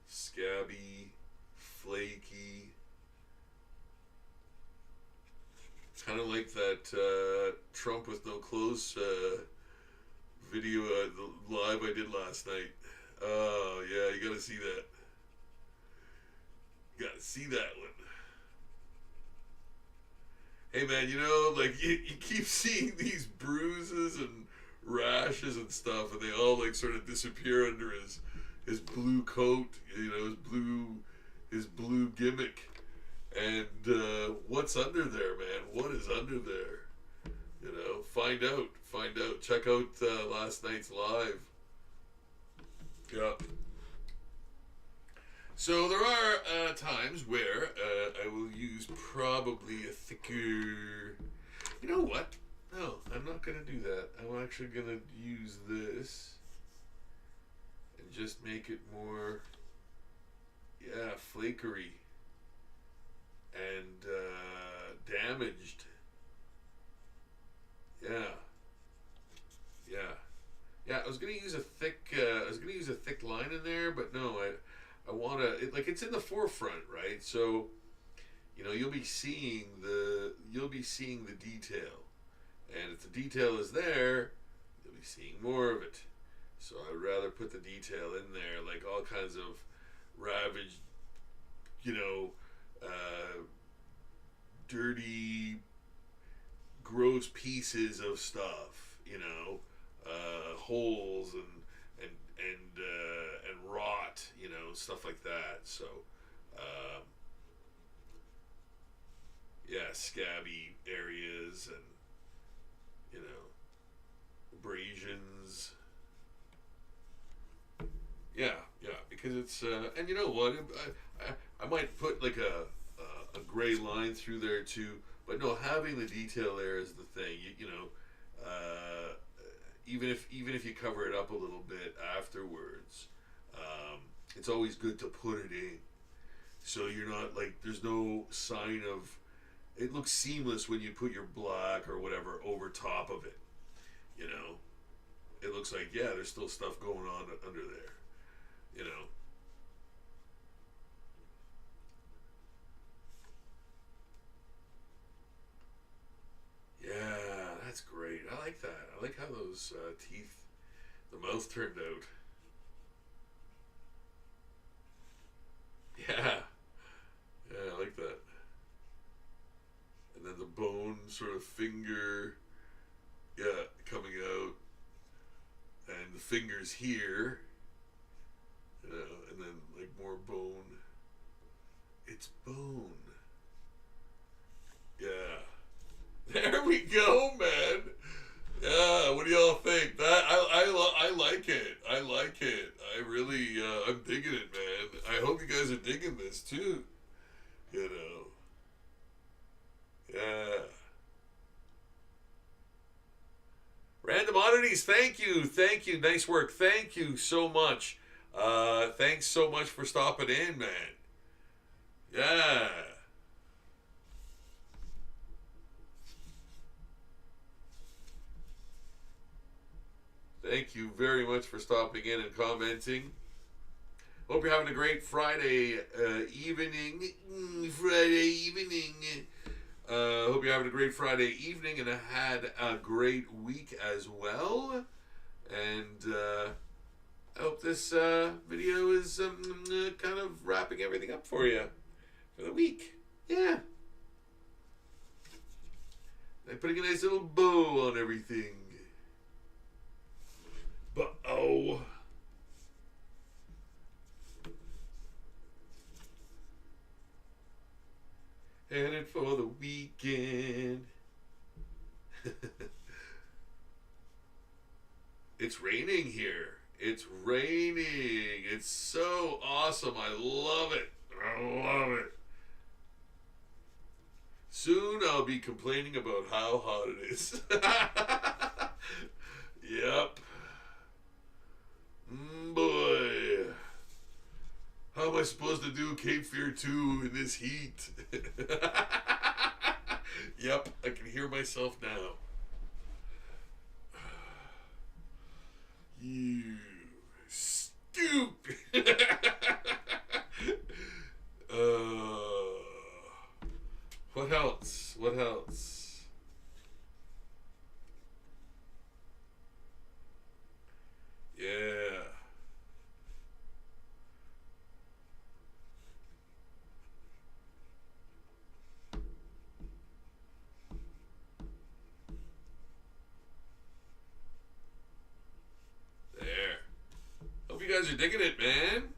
Scabby, flaky. It's kind of like that Trump with no clothes video, the live I did last night. Oh yeah, you gotta see that. You gotta see that one. Hey man, you know, like you keep seeing these bruises and rashes and stuff, and they all like sort of disappear under his blue coat, you know, his blue gimmick. And what's under there, man? What is under there? You know, find out. Check out last night's live. Yeah. So there are times where I will use probably a thicker. You know what? No, I'm not gonna do that. I'm actually gonna use this and just make it more, yeah, flakery and damaged. Yeah. I was gonna use a thick line in there, but no, I wanna it's in the forefront, right? So, you know, you'll be seeing the detail, and if the detail is there, you'll be seeing more of it. So I'd rather put the detail in there, like all kinds of ravaged, you know, dirty, gross pieces of stuff, you know, holes and rot, you know, stuff like that. So, yeah, scabby areas and, you know, abrasions. Yeah, because it's and you know what, I might put like a gray line through there too, but no, having the detail there is the thing. You know, even if you cover it up a little bit afterwards, it's always good to put it in, so you're not like there's no sign of. It looks seamless when you put your black or whatever over top of it. You know, it looks like, yeah, there's still stuff going on under there. You know, those teeth, the mouth turned out. Yeah, yeah, I like that. And then the bone sort of finger, yeah, coming out, and the fingers here, you know, and then like more bone. It's bone. Yeah. There we go, man. Yeah, what do y'all think? That I like it. I like it. I really I'm digging it, man. I hope you guys are digging this too. You know. Yeah. Random oddities, thank you. Thank you. Nice work. Thank you so much. Thanks so much for stopping in, man. Yeah. Thank you very much for stopping in and commenting. Hope you're having a great Friday evening. Friday evening. Hope you're having a great Friday evening and had a great week as well. And I hope this video is kind of wrapping everything up for you for the week. Yeah. And putting a nice little bow on everything. But oh. Headed for the weekend. It's raining here. It's raining. It's so awesome. I love it. I love it. Soon I'll be complaining about how hot it is. Yep. Boy. How am I supposed to do Cape Fear 2 in this heat? Yep, I can hear myself now. You stupid. What else? What else? Yeah. There. Hope you guys are digging it, man.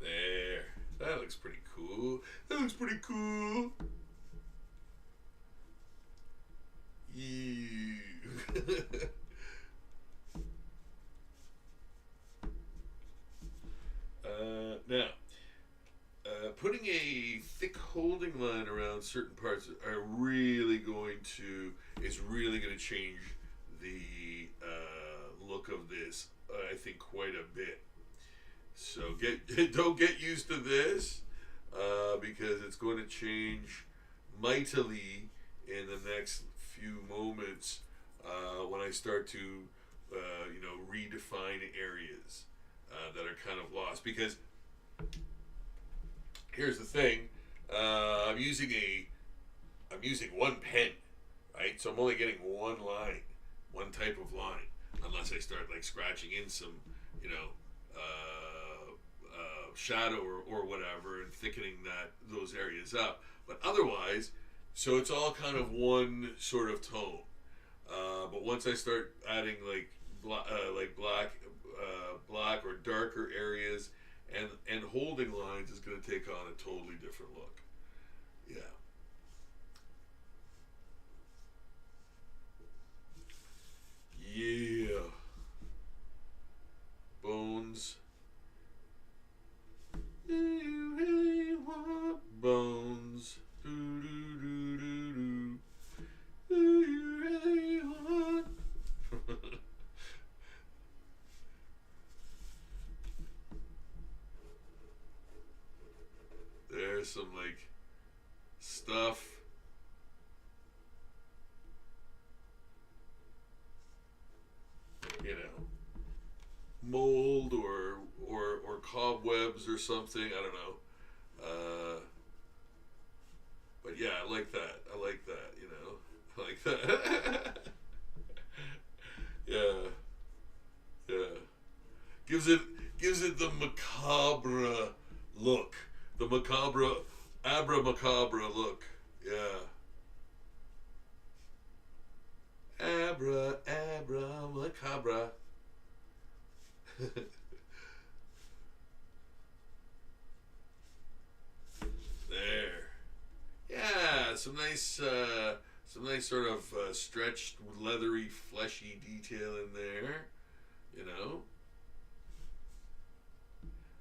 There. That looks pretty cool. That looks pretty cool. You. Now, putting a thick holding line around certain parts are really going to change the look of this. I think quite a bit. So don't get used to this because it's going to change mightily in the next few moments when I start to redefine areas that are kind of lost. Because here's the thing, I'm using one pen, right? So I'm only getting one line, one type of line, unless I start like scratching in some, shadow or whatever and thickening those areas up. But otherwise, so it's all kind of one sort of tone. But once I start adding black or darker areas and holding lines is going to take on a totally different look. Yeah. Yeah. Bones. Do you really want bones? Do do do do do. Do you really want? There's some stuff. mold or cobwebs or something. I don't know. But yeah, I like that. I like that. You know, I like that. Yeah, yeah. Gives it gives it the macabre look. The macabre, abra macabre look. Yeah. Abra abra macabre. There. Yeah, some nice sort of stretched, leathery, fleshy detail in there. You know,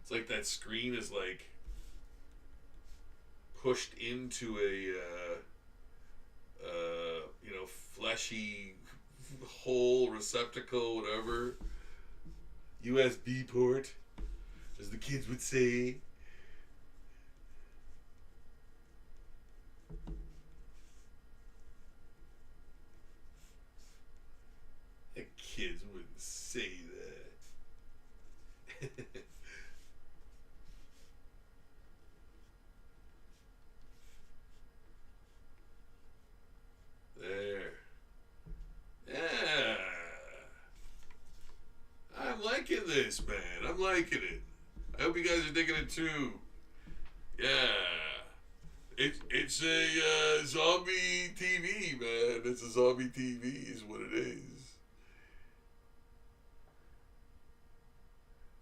it's like that screen is like pushed into you know, fleshy hole receptacle, whatever, USB port, as the kids would say. The kids wouldn't say that. There. Yeah. I'm liking this, man. I'm liking it. I hope you guys are digging it too. Yeah. It's a zombie TV, man. It's a zombie TV, is what it is.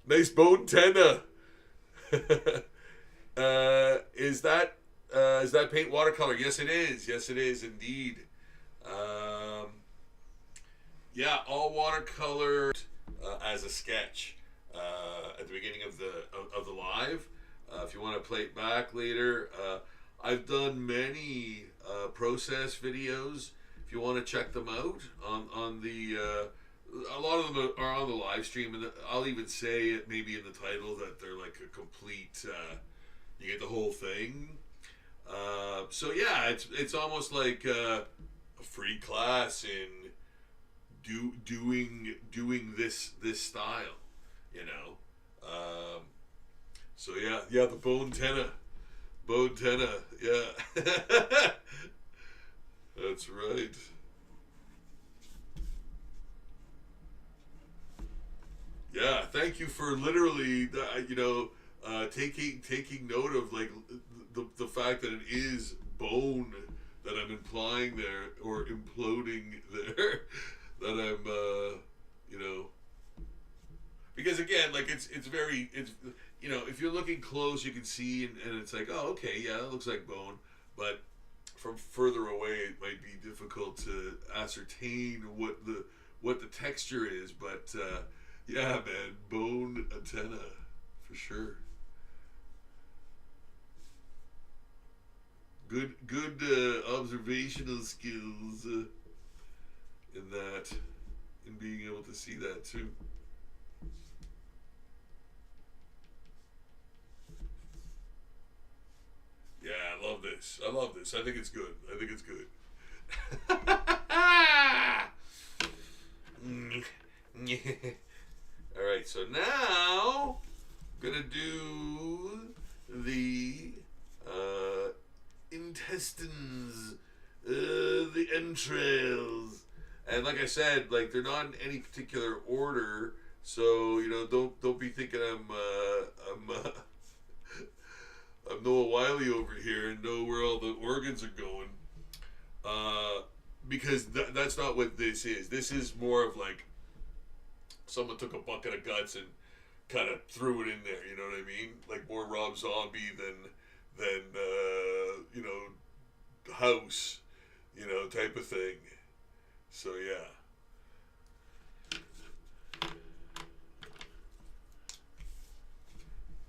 Nice bone tenor. Is that paint watercolor? Yes, it is. Yes, it is indeed. Um, yeah, all watercolor as a sketch at the beginning of the live. If you want to play it back later, I've done many process videos. If you want to check them out on the a lot of them are on the live stream, and I'll even say it maybe in the title that they're like a complete. You get the whole thing. So yeah, it's almost like a free class in doing this style, you know. So yeah, yeah, the bone tenor, yeah. That's right. Yeah, thank you for literally, you know, taking note of like the fact that it is bone that I'm implying there or imploding there. That I'm, you know, because again, like it's very it's you know, if you're looking close, you can see and it's like, oh, okay, yeah, that looks like bone, but from further away, it might be difficult to ascertain what the texture is. But yeah, man, bone antenna for sure. Good observational skills in that, in being able to see that too. Yeah, I love this. I love this. I think it's good. I think it's good. All right, so now I'm gonna do the intestines, the entrails, and like I said, like they're not in any particular order. So you know, don't be thinking I'm Noah Wiley over here and know where all the organs are going. Uh, because that's not what this is. This is more of like someone took a bucket of guts and kind of threw it in there. You know what I mean? Like more Rob Zombie than you know, House, you know, type of thing. So yeah.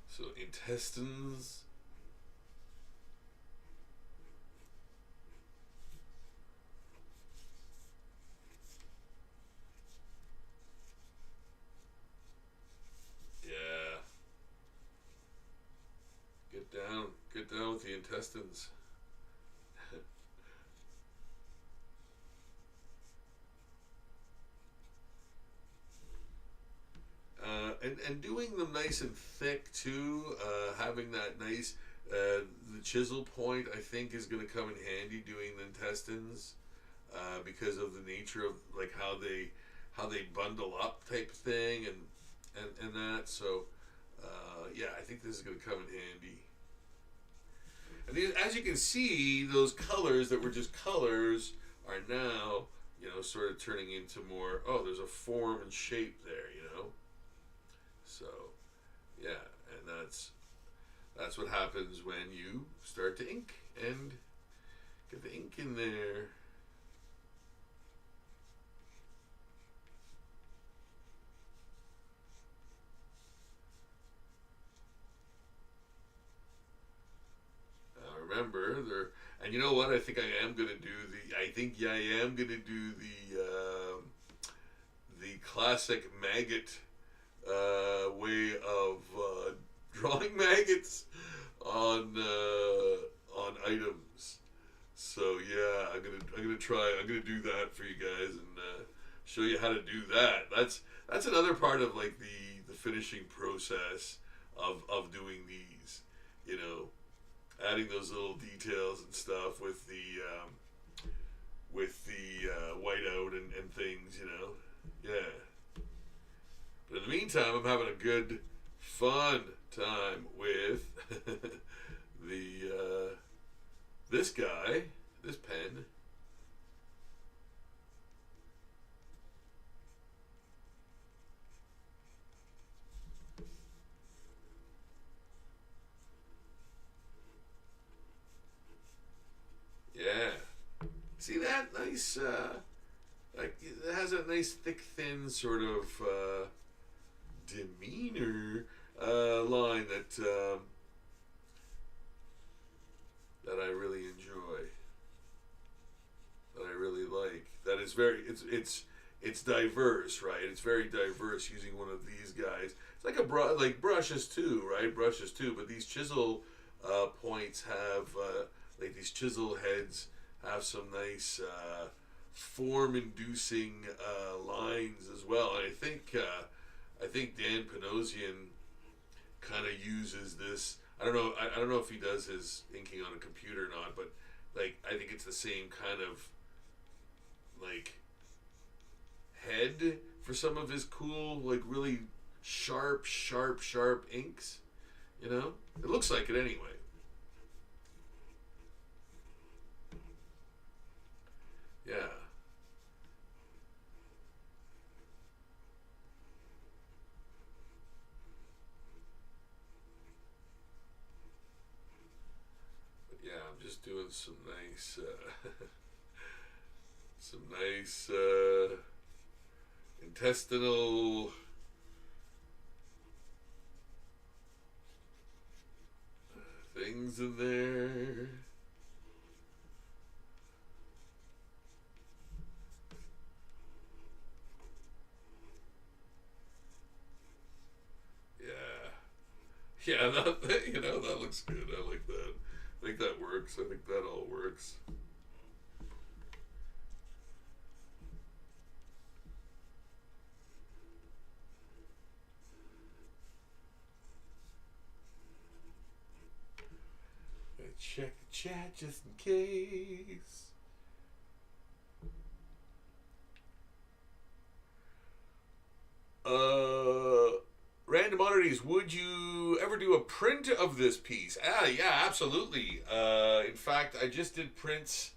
So intestines. Yeah. Get down with the intestines. and doing them nice and thick too. Having that nice the chisel point, I think, is going to come in handy doing the intestines because of the nature of like how they bundle up type thing and that. So yeah, I think this is going to come in handy. And these, as you can see, those colors that were just colors are now, you know, sort of turning into more, oh, there's a form and shape there, you know? So, yeah, and that's what happens when you start to ink and get the ink in there. Remember, there, and you know what? I think I am gonna do the. I think yeah, I am gonna do the classic maggot way of drawing maggots on items. So yeah, I'm gonna try. I'm gonna do that for you guys and show you how to do that. That's another part of like the finishing process of doing these. You know, adding those little details and stuff with the whiteout and things, you know, yeah. But in the meantime, I'm having a good, fun time with the this guy, this pen. Yeah. See that nice, like it has a nice thick, thin sort of demeanor line that I really enjoy, that I really like. That is very, it's diverse, right? It's very diverse using one of these guys. It's like like brushes too, right? Brushes too, but these chisel points have like these chisel heads have some nice form-inducing lines as well. And I think Dan Panosian kind of uses this. I don't know. I don't know if he does his inking on a computer or not, but like I think it's the same kind of like head for some of his cool, like really sharp inks. You know, it looks like it anyway. Yeah. But yeah, I'm just doing some nice, some nice intestinal things in there. Yeah. Yeah, that you know that looks good. I like that. I think that works. I think that all works. Check the chat just in case. Random oddities. Would you ever do a print of this piece? Ah, yeah, absolutely. In fact, I just did prints.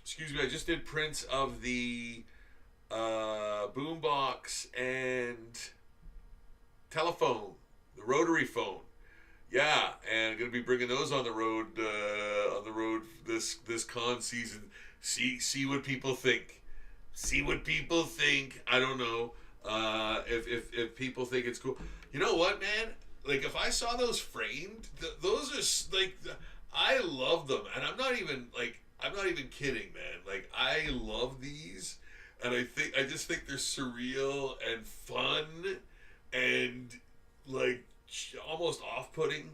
Excuse me. I just did prints of the boombox and telephone, the rotary phone. Yeah, and I'm gonna be bringing those on the road. On the road this con season. See what people think. See what people think. I don't know if people think it's cool. You know what, man? Like if I saw those framed, those are like I love them, and I'm not even kidding, man. Like I love these, and I just think they're surreal and fun, and like almost off-putting,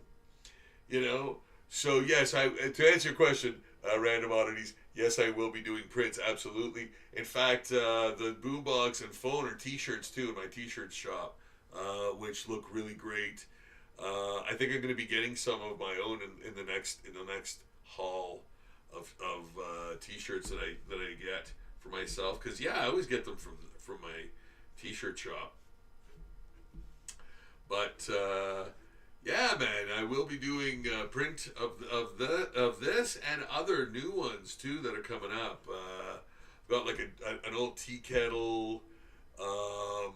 you know. So yes, I to answer your question, random oddities. Yes, I will be doing prints. Absolutely. In fact, the boombox and phone are T-shirts too in my T-shirt shop. which look really great. I think I'm going to be getting some of my own in the next haul of t-shirts that I get for myself, because yeah, I always get them from my t-shirt shop. But yeah, man, I will be doing print of this and other new ones too that are coming up. Got like an old tea kettle, a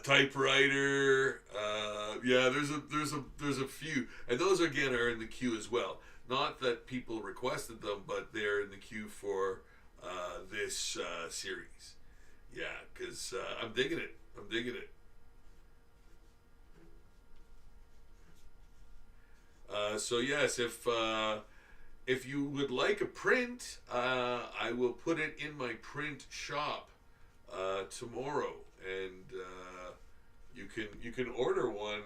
typewriter. Yeah, there's a few, and those again are in the queue as well. Not that people requested them, but they're in the queue for this series. Yeah, because I'm digging it. I'm digging it. So yes, if you would like a print, I will put it in my print shop tomorrow, and you can order one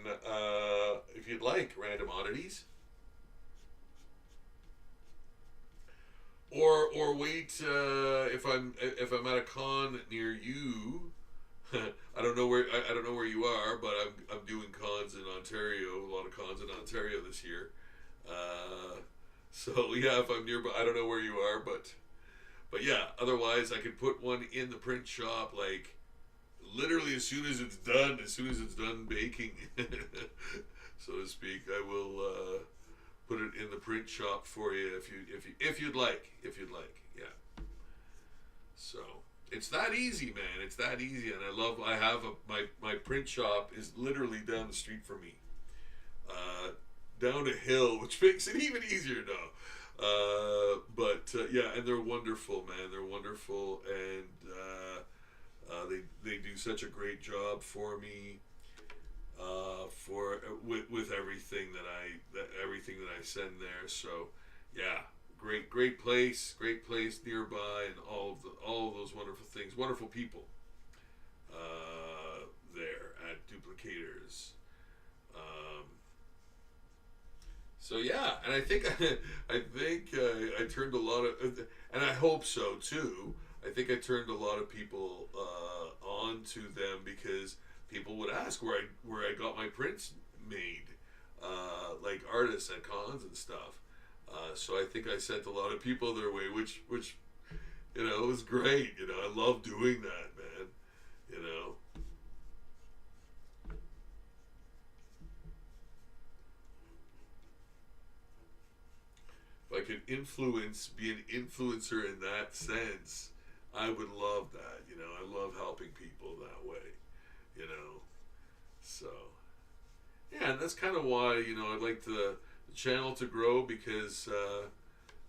if you'd like. Random oddities, or wait if I'm at a con near you. I don't know where you are, but I'm doing cons in Ontario. A lot of cons in Ontario this year. So yeah, if I'm nearby, I don't know where you are, but yeah. Otherwise, I could put one in the print shop, like literally as soon as it's done baking, so to speak. I will put it in the print shop for you if you'd like, yeah. So it's that easy, man. It's that easy, and I have my print shop is literally down the street from me, down a hill, which makes it even easier now. But yeah, and they're wonderful, man. They're wonderful, and they do such a great job for me, for with everything everything that I send there. So yeah, great place nearby, and all of those wonderful things, wonderful people there at Duplicators. Um, so yeah, and I think I turned a lot of, and I hope so too. I think I turned a lot of people on to them, because people would ask where I got my prints made, like artists at cons and stuff. So I think I sent a lot of people their way, which was great. I love doing that, man. You know. If I could be an influencer in that sense, I would love that. I love helping people that way. You know. So yeah, and that's kind of why I'd like the channel to grow, because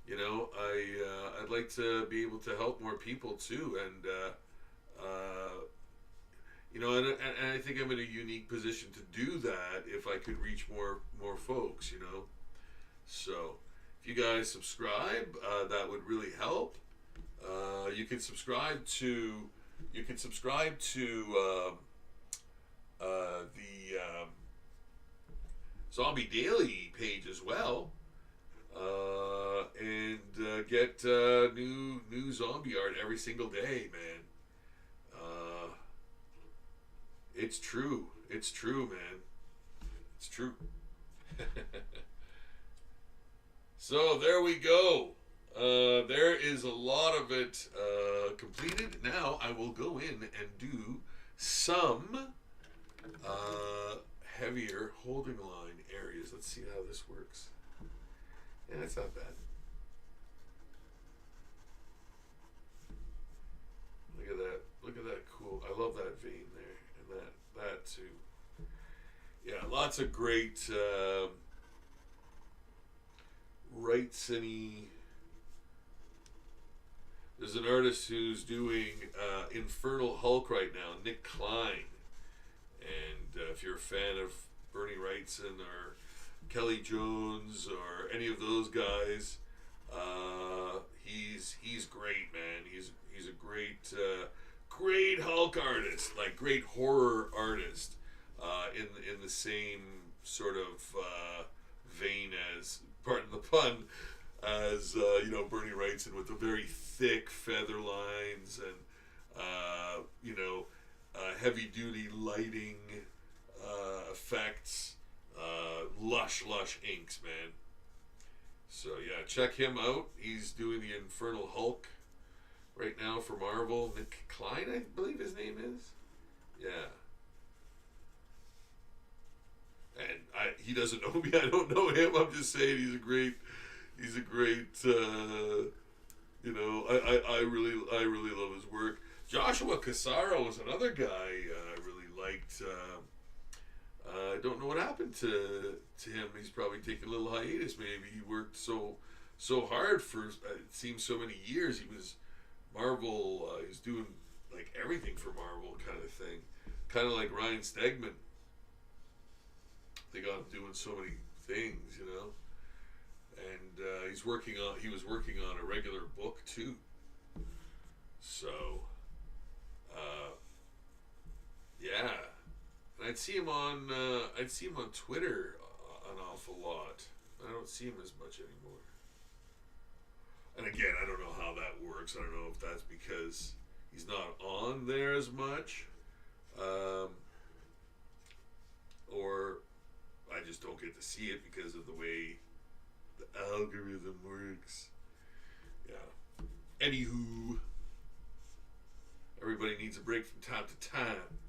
I'd like to be able to help more people too, and and I think I'm in a unique position to do that if I could reach more folks. So if you guys subscribe, that would really help. You can subscribe to the Zombie Daily page as well, and get new zombie art every single day, man. It's true. It's true, man. It's true. So there we go. There is a lot of it completed. Now I will go in and do some heavier holding line areas. Let's see how this works. Yeah, it's not bad. Look at that. Look at that cool. I love that vein there. And that too. Yeah, lots of great Wrightson-y. There's an artist who's doing Infernal Hulk right now, Nick Klein. And if you're a fan of Bernie Wrightson or Kelly Jones or any of those guys, he's great, man. He's a great Hulk artist, like great horror artist, in the same sort of vein as, pardon the pun, as Bernie Wrightson, with the very thick feather lines, and heavy duty lighting effects, lush inks, man. So yeah, check him out. He's doing the Infernal Hulk right now for Marvel. Nick Klein, I believe his name is. Yeah. And he doesn't know me. I don't know him. I'm just saying he's a great. I really love his work. Joshua Cassaro was another guy I really liked. I don't know what happened to him. He's probably taking a little hiatus. Maybe he worked so hard for it seems so many years. He was Marvel. He's doing like everything for Marvel, kind of thing. Kind of like Ryan Stegman. They got him doing so many things, you know. And he was working on a regular book too. So, yeah. And I'd see him on Twitter an awful lot. I don't see him as much anymore. And again, I don't know how that works. I don't know if that's because he's not on there as much, or I just don't get to see it because of the way the algorithm works. Yeah. Anywho, everybody needs a break from time to time.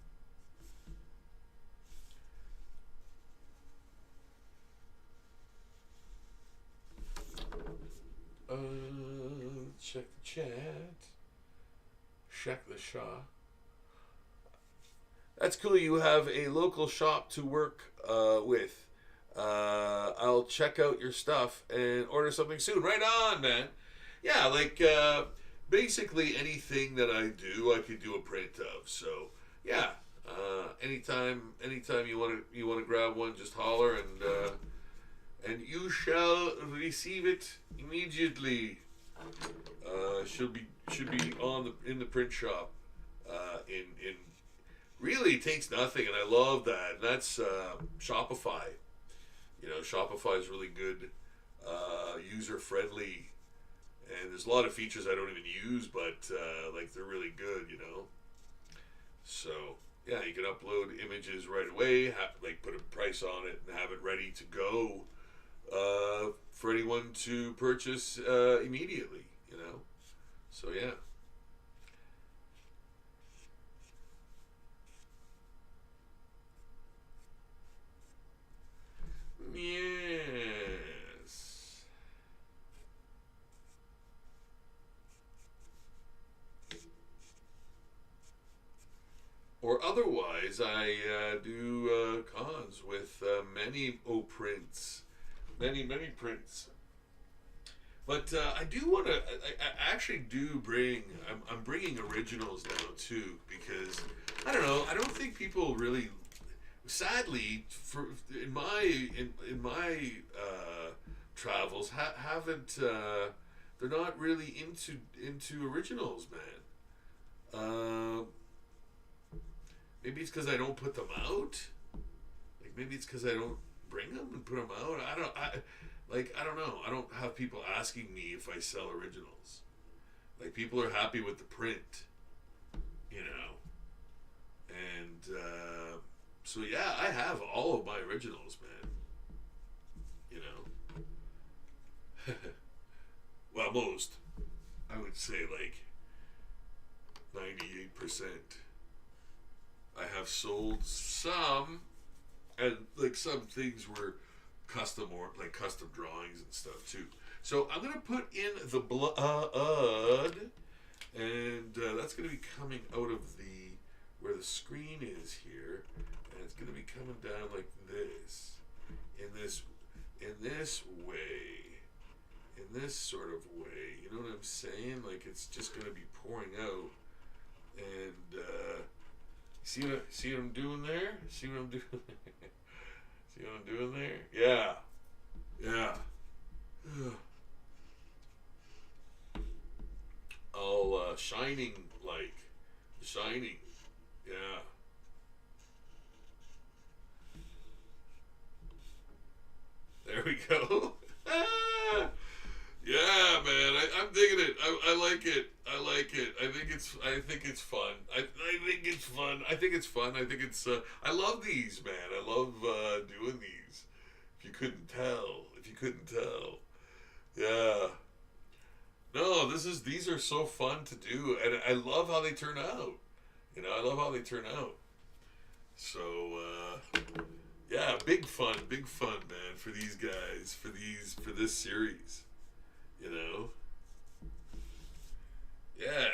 Check the chat. Check the Shaw. That's cool. You have a local shop to work with. I'll check out your stuff and order something soon. Right on, man. Yeah, like basically anything that I do, I could do a print of. So yeah, anytime you want to grab one, just holler and you shall receive it immediately. Should be in the print shop. In really, it takes nothing, and I love that. And that's Shopify. You know, Shopify is really good, user friendly, and there's a lot of features I don't even use, but like they're really good. You know, so yeah, you can upload images right away, like put a price on it, and have it ready to go for anyone to purchase immediately. You know, so yeah. Yes. Or otherwise, I do cons with many prints, many prints. But I do want to. I actually do bring. I'm bringing originals now too because I don't know. I don't think people really. Sadly, in my travels, haven't. They're not really into originals, man. Maybe it's because I don't put them out. Like maybe it's because I don't bring them and put them out. I don't know. I don't have people asking me if I sell originals. Like people are happy with the print, you know. And so yeah, I have all of my originals, man. You know. Well, most. I would say like 98%. I have sold some, and like some things were custom or like custom drawings and stuff too. So I'm gonna put in the blood, and that's gonna be coming out of the where the screen is here, and it's gonna be coming down like this, in this way, in this sort of way. You know what I'm saying? Like it's just gonna be pouring out, and see what I'm doing there? See what I'm doing? See what I'm doing there? Yeah. Yeah. All shining like. Shining. Yeah. There we go. Yeah, man, I'm digging it. I like it. I like it. I think it's fun. I think it's it's fun. I think it's fun. I think it's. I love these, man. I love doing these. If you couldn't tell, yeah. No, these are so fun to do, and I love how they turn out. I love how they turn out. So, yeah, big fun, man, for these guys, for this series. You know, yeah.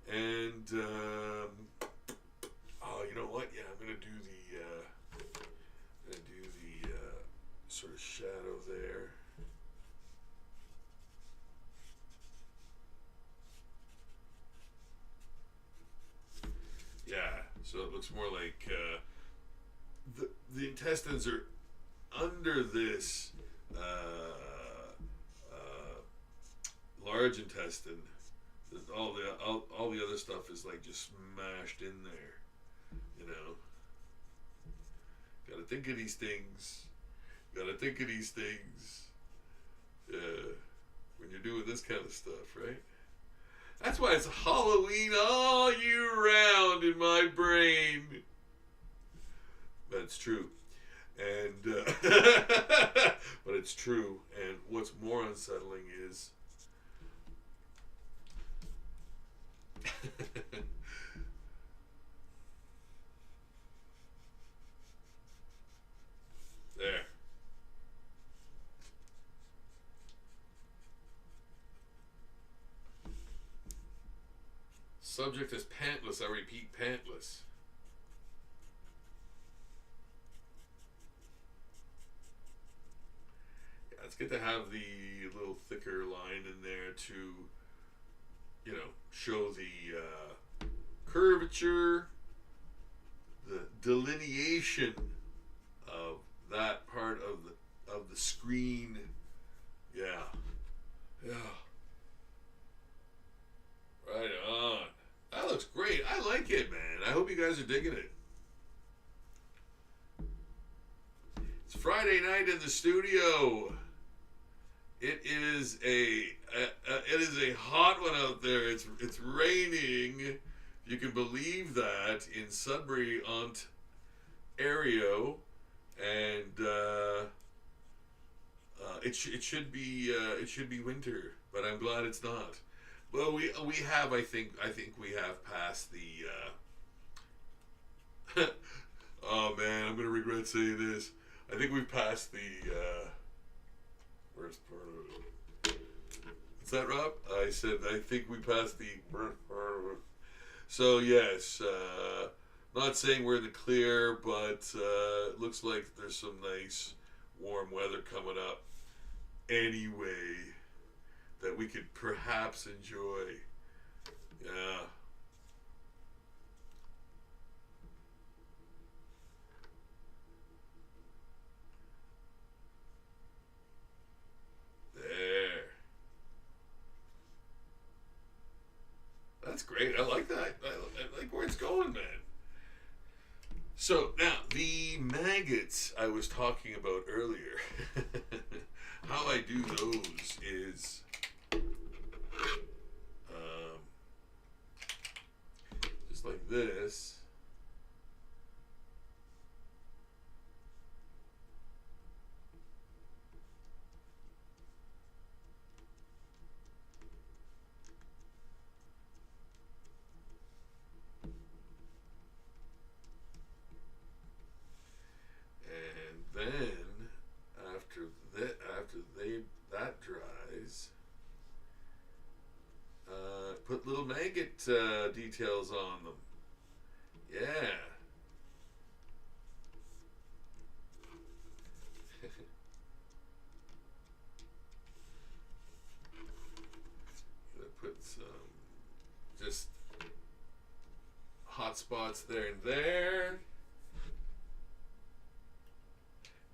And oh, you know what? Yeah, I'm gonna do the sort of shadow there. Yeah, so it looks more like the intestines are under this large intestine. All the other stuff is like just smashed in there. You know, gotta think of these things. Gotta think of these things. Yeah, when you're doing this kind of stuff, right? That's why it's Halloween all year round in my brain. That's true. And, but it's true. And what's more unsettling is, there. Subject is pantless. I repeat, pantless. Yeah, it's good to have the little thicker line in there to, show the curvature, the delineation of that part of the screen. Yeah, yeah. Right on. That looks great. I like it, man. I hope you guys are digging it. It's Friday night in the studio. It is a hot one out there. It's raining. You can believe that in Sudbury, Ontario, and it should be winter, but I'm glad it's not. Well, we have I think we have passed the. Oh man, I'm gonna regret saying this. I think we've passed the worst part of it. Is that Rob? I said I think we passed the worst part of it. So yes, not saying we're in the clear, but it looks like there's some nice warm weather coming up. Anyway, that we could perhaps enjoy. Yeah. There. That's great. I like that. I like where it's going, man. So now the maggots I was talking about earlier. How I do those is just like this. And then that dries, put little maggot details on them. Yeah. Gonna put some just hot spots there and there.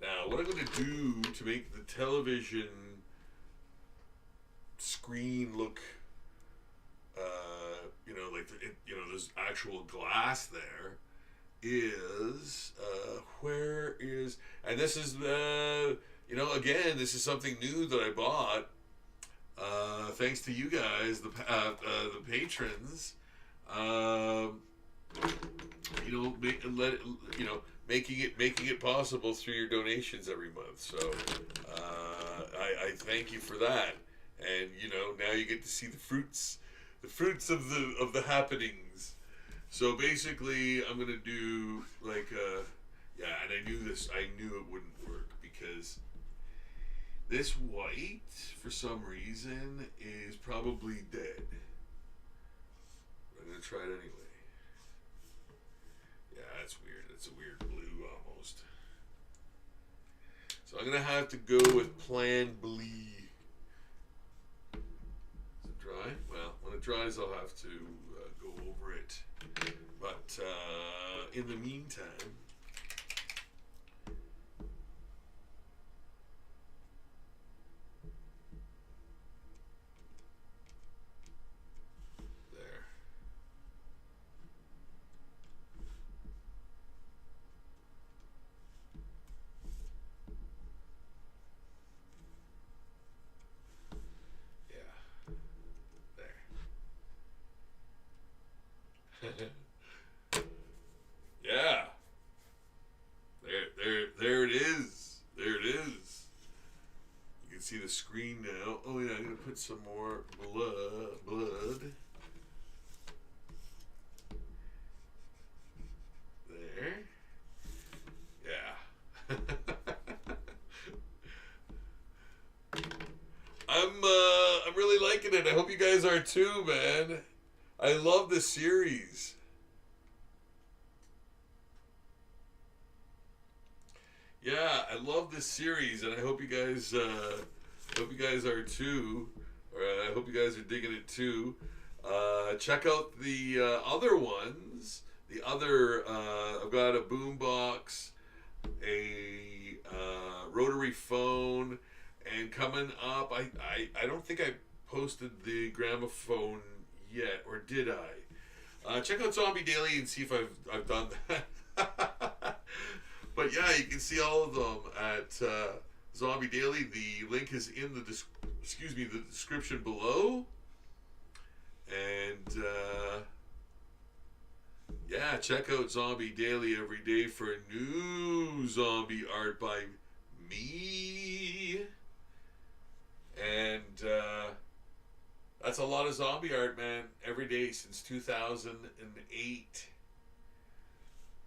Now, what I'm going to do to make the television screen look, like there's actual glass there, is where is, and this is again, this is something new that I bought. Thanks to you guys, the patrons. Um, making it possible through your donations every month. So I thank you for that. And now you get to see the fruits of the happenings. So basically, I'm gonna do like yeah, and I knew it wouldn't work because this white, for some reason, is probably dead. I'm gonna try it anyway. Yeah, that's weird. That's a weird blue almost. So I'm gonna have to go with Plan Blee. Is it dry? Well, when it dries, I'll have to go over it. But in the meantime, there. Yeah, there. Yeah. There it is. There it is. You can see the screen now. Oh yeah, I'm gonna put some more blood. There. Yeah. I'm really liking it. I hope you guys are too, man. I love this series. Yeah, I love this series, and I hope you guys are too. Or I hope you guys are digging it too. Check out the other ones. The other, I've got a boombox, a rotary phone, and coming up, I don't think I posted the gramophone yet, or did I? Check out Zombie Daily and see if I've done that. But yeah, you can see all of them at Zombie Daily. The link is in the the description below. And yeah, check out Zombie Daily every day for new zombie art by me. And that's a lot of zombie art, man. Every day since 2008.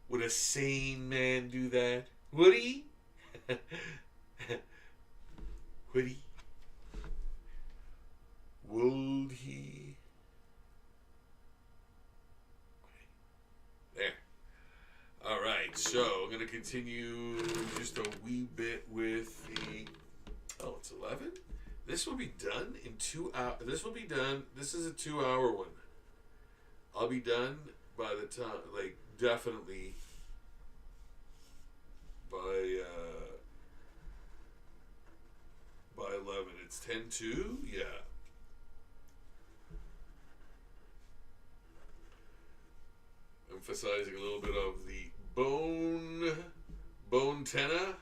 Would a sane man do that? Would he? Would he? Would he? There. All right, so I'm going to continue just a wee bit with the... Oh, it's 11? This will be done in 2 hours. This will be done. This is a 2-hour one. I'll be done by the time, like, definitely by 11. It's 10:02. Yeah. Emphasizing a little bit of the bone tenna,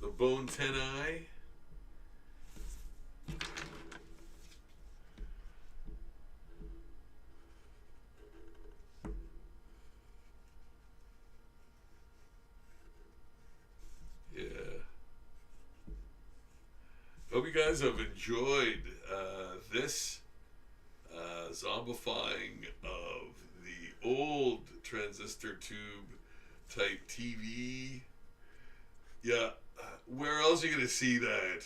the bone tennae. Yeah. Hope you guys have enjoyed this zombifying of the old transistor tube type TV. Yeah, where else are you going to see that?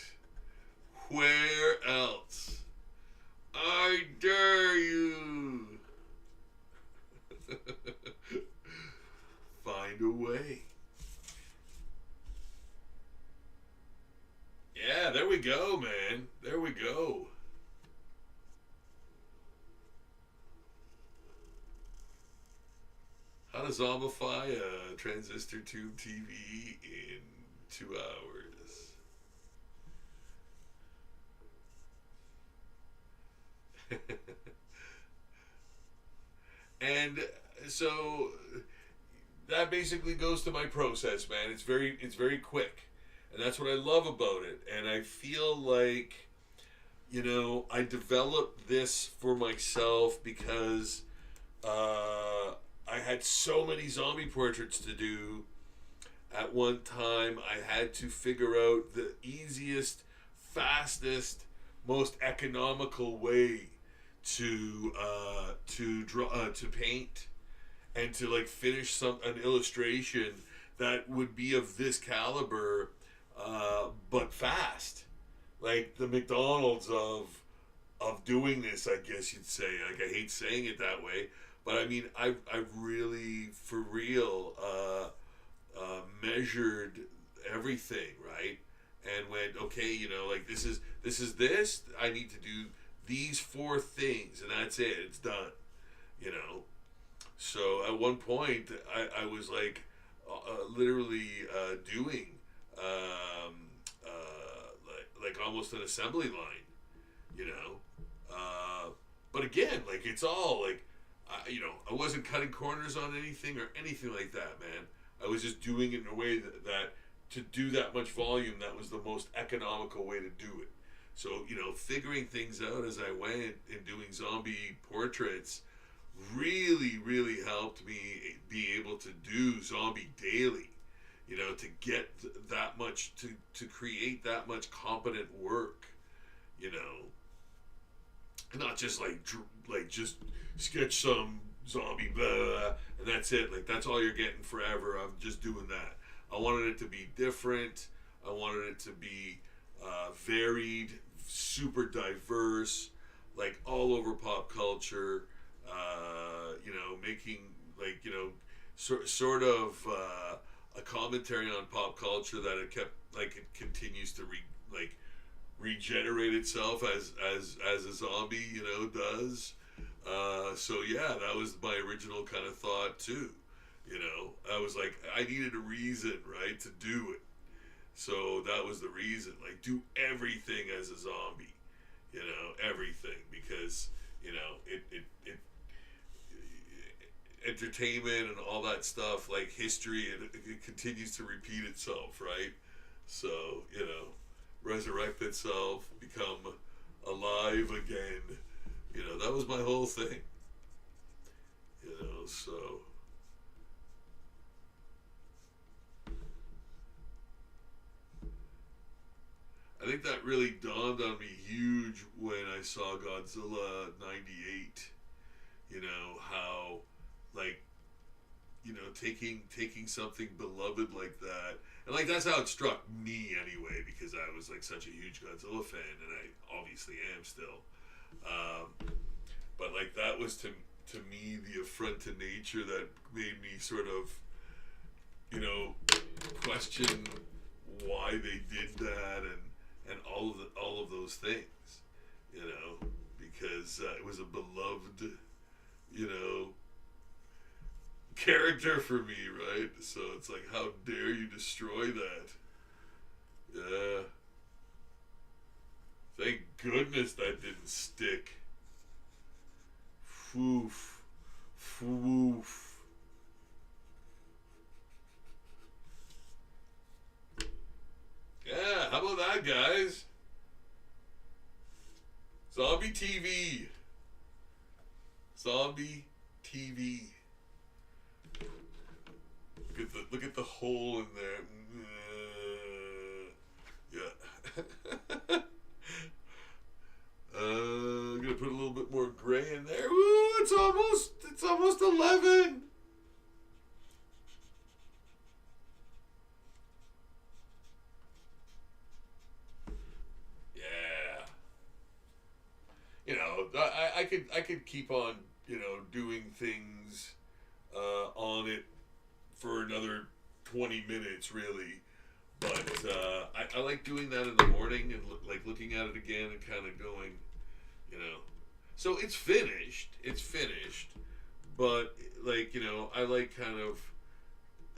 Where else? I dare you. Find a way. Yeah, there we go, man. There we go. How to zombify a transistor tube TV in 2 hours. And so that basically goes to my process, man. It's very quick. And that's what I love about it. And I feel like, I developed this for myself because I had so many zombie portraits to do at one time. I had to figure out the easiest, fastest, most economical way to draw, to paint, and to like finish an illustration that would be of this caliber, but fast, like the McDonald's of doing this, I guess you'd say. Like, I hate saying it that way, but I mean, I've really, for real, measured everything, right? And went, okay, like this. I need to do these four things, and that's it. It's done. You know. So at one point, I was like, literally doing, like almost an assembly line. You know. But again, like, it's all like, I wasn't cutting corners on anything or anything like that, man. I was just doing it in a way that to do that much volume, that was the most economical way to do it. So, figuring things out as I went and doing zombie portraits really, really helped me be able to do zombie daily. To get that much, to create that much competent work. Not just like just sketch some zombie blah, blah, blah, and that's it. Like, that's all you're getting forever. I'm just doing that. I wanted it to be different. I wanted it to be varied, super diverse, like all over pop culture. Making, like, sort of a commentary on pop culture that it continues to regenerate itself as a zombie, does. So yeah, that was my original kind of thought too. I was like, I needed a reason, right, to do it. So that was the reason. Like, do everything as a zombie, everything, because it entertainment and all that stuff, like history, it continues to repeat itself, right? So, resurrect itself, become alive again. That was my whole thing. So. I think that really dawned on me huge when I saw Godzilla '98. How, like, taking something beloved like that, and like that's how it struck me anyway, because I was like such a huge Godzilla fan, and I obviously am still. But like, that was to me the affront to nature that made me sort of, question why they did that, and all of those things, because it was a beloved, character for me, right? So it's like, how dare you destroy that? Yeah. Thank goodness that didn't stick. Foof. Foof. Yeah, how about that, guys? Zombie TV. Zombie TV. Look at the hole in there. Yeah. I'm gonna put a little bit more gray in there. Woo! It's almost 11. Yeah. I could keep on, doing things on it for another 20 minutes, really. But I like doing that in the morning and like looking at it again and kind of going, So it's finished. It's finished. But like, I like kind of,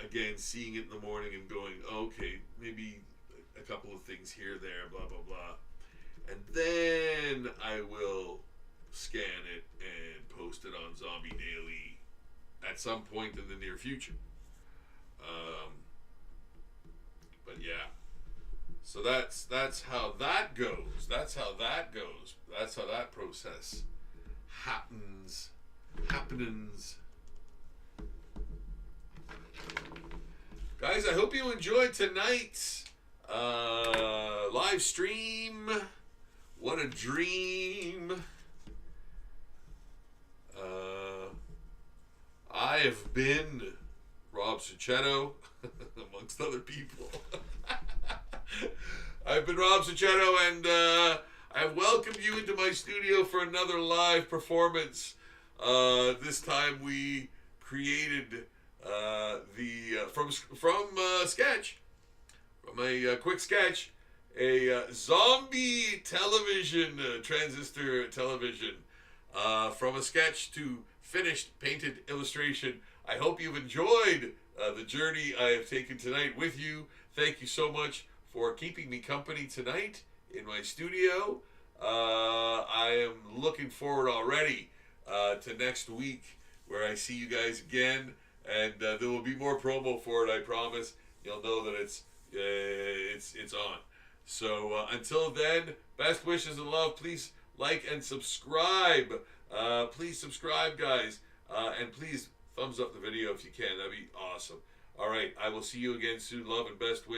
again, seeing it in the morning and going, oh, okay, maybe a couple of things here, there, blah, blah, blah. And then I will scan it and post it on Zombie Daily at some point in the near future. But yeah, So that's how that goes. That's how that goes. That's how that process happens. Happenings. Guys, I hope you enjoyed tonight's live stream. What a dream. I have been Rob Succhetto, amongst other people. I've been Rob Succhetto, and I welcomed you into my studio for another live performance. This time we created from sketch, from a quick sketch, a zombie television, transistor television, from a sketch to finished painted illustration. I hope you've enjoyed the journey I have taken tonight with you. Thank you so much for keeping me company tonight in my studio. I am looking forward already to next week, where I see you guys again, and there will be more promo for it. I promise. You'll know that it's on. So until then, best wishes and love. Please like and subscribe. Please subscribe, guys, and please thumbs up the video if you can. That'd be awesome. All right, I will see you again soon. Love and best wishes.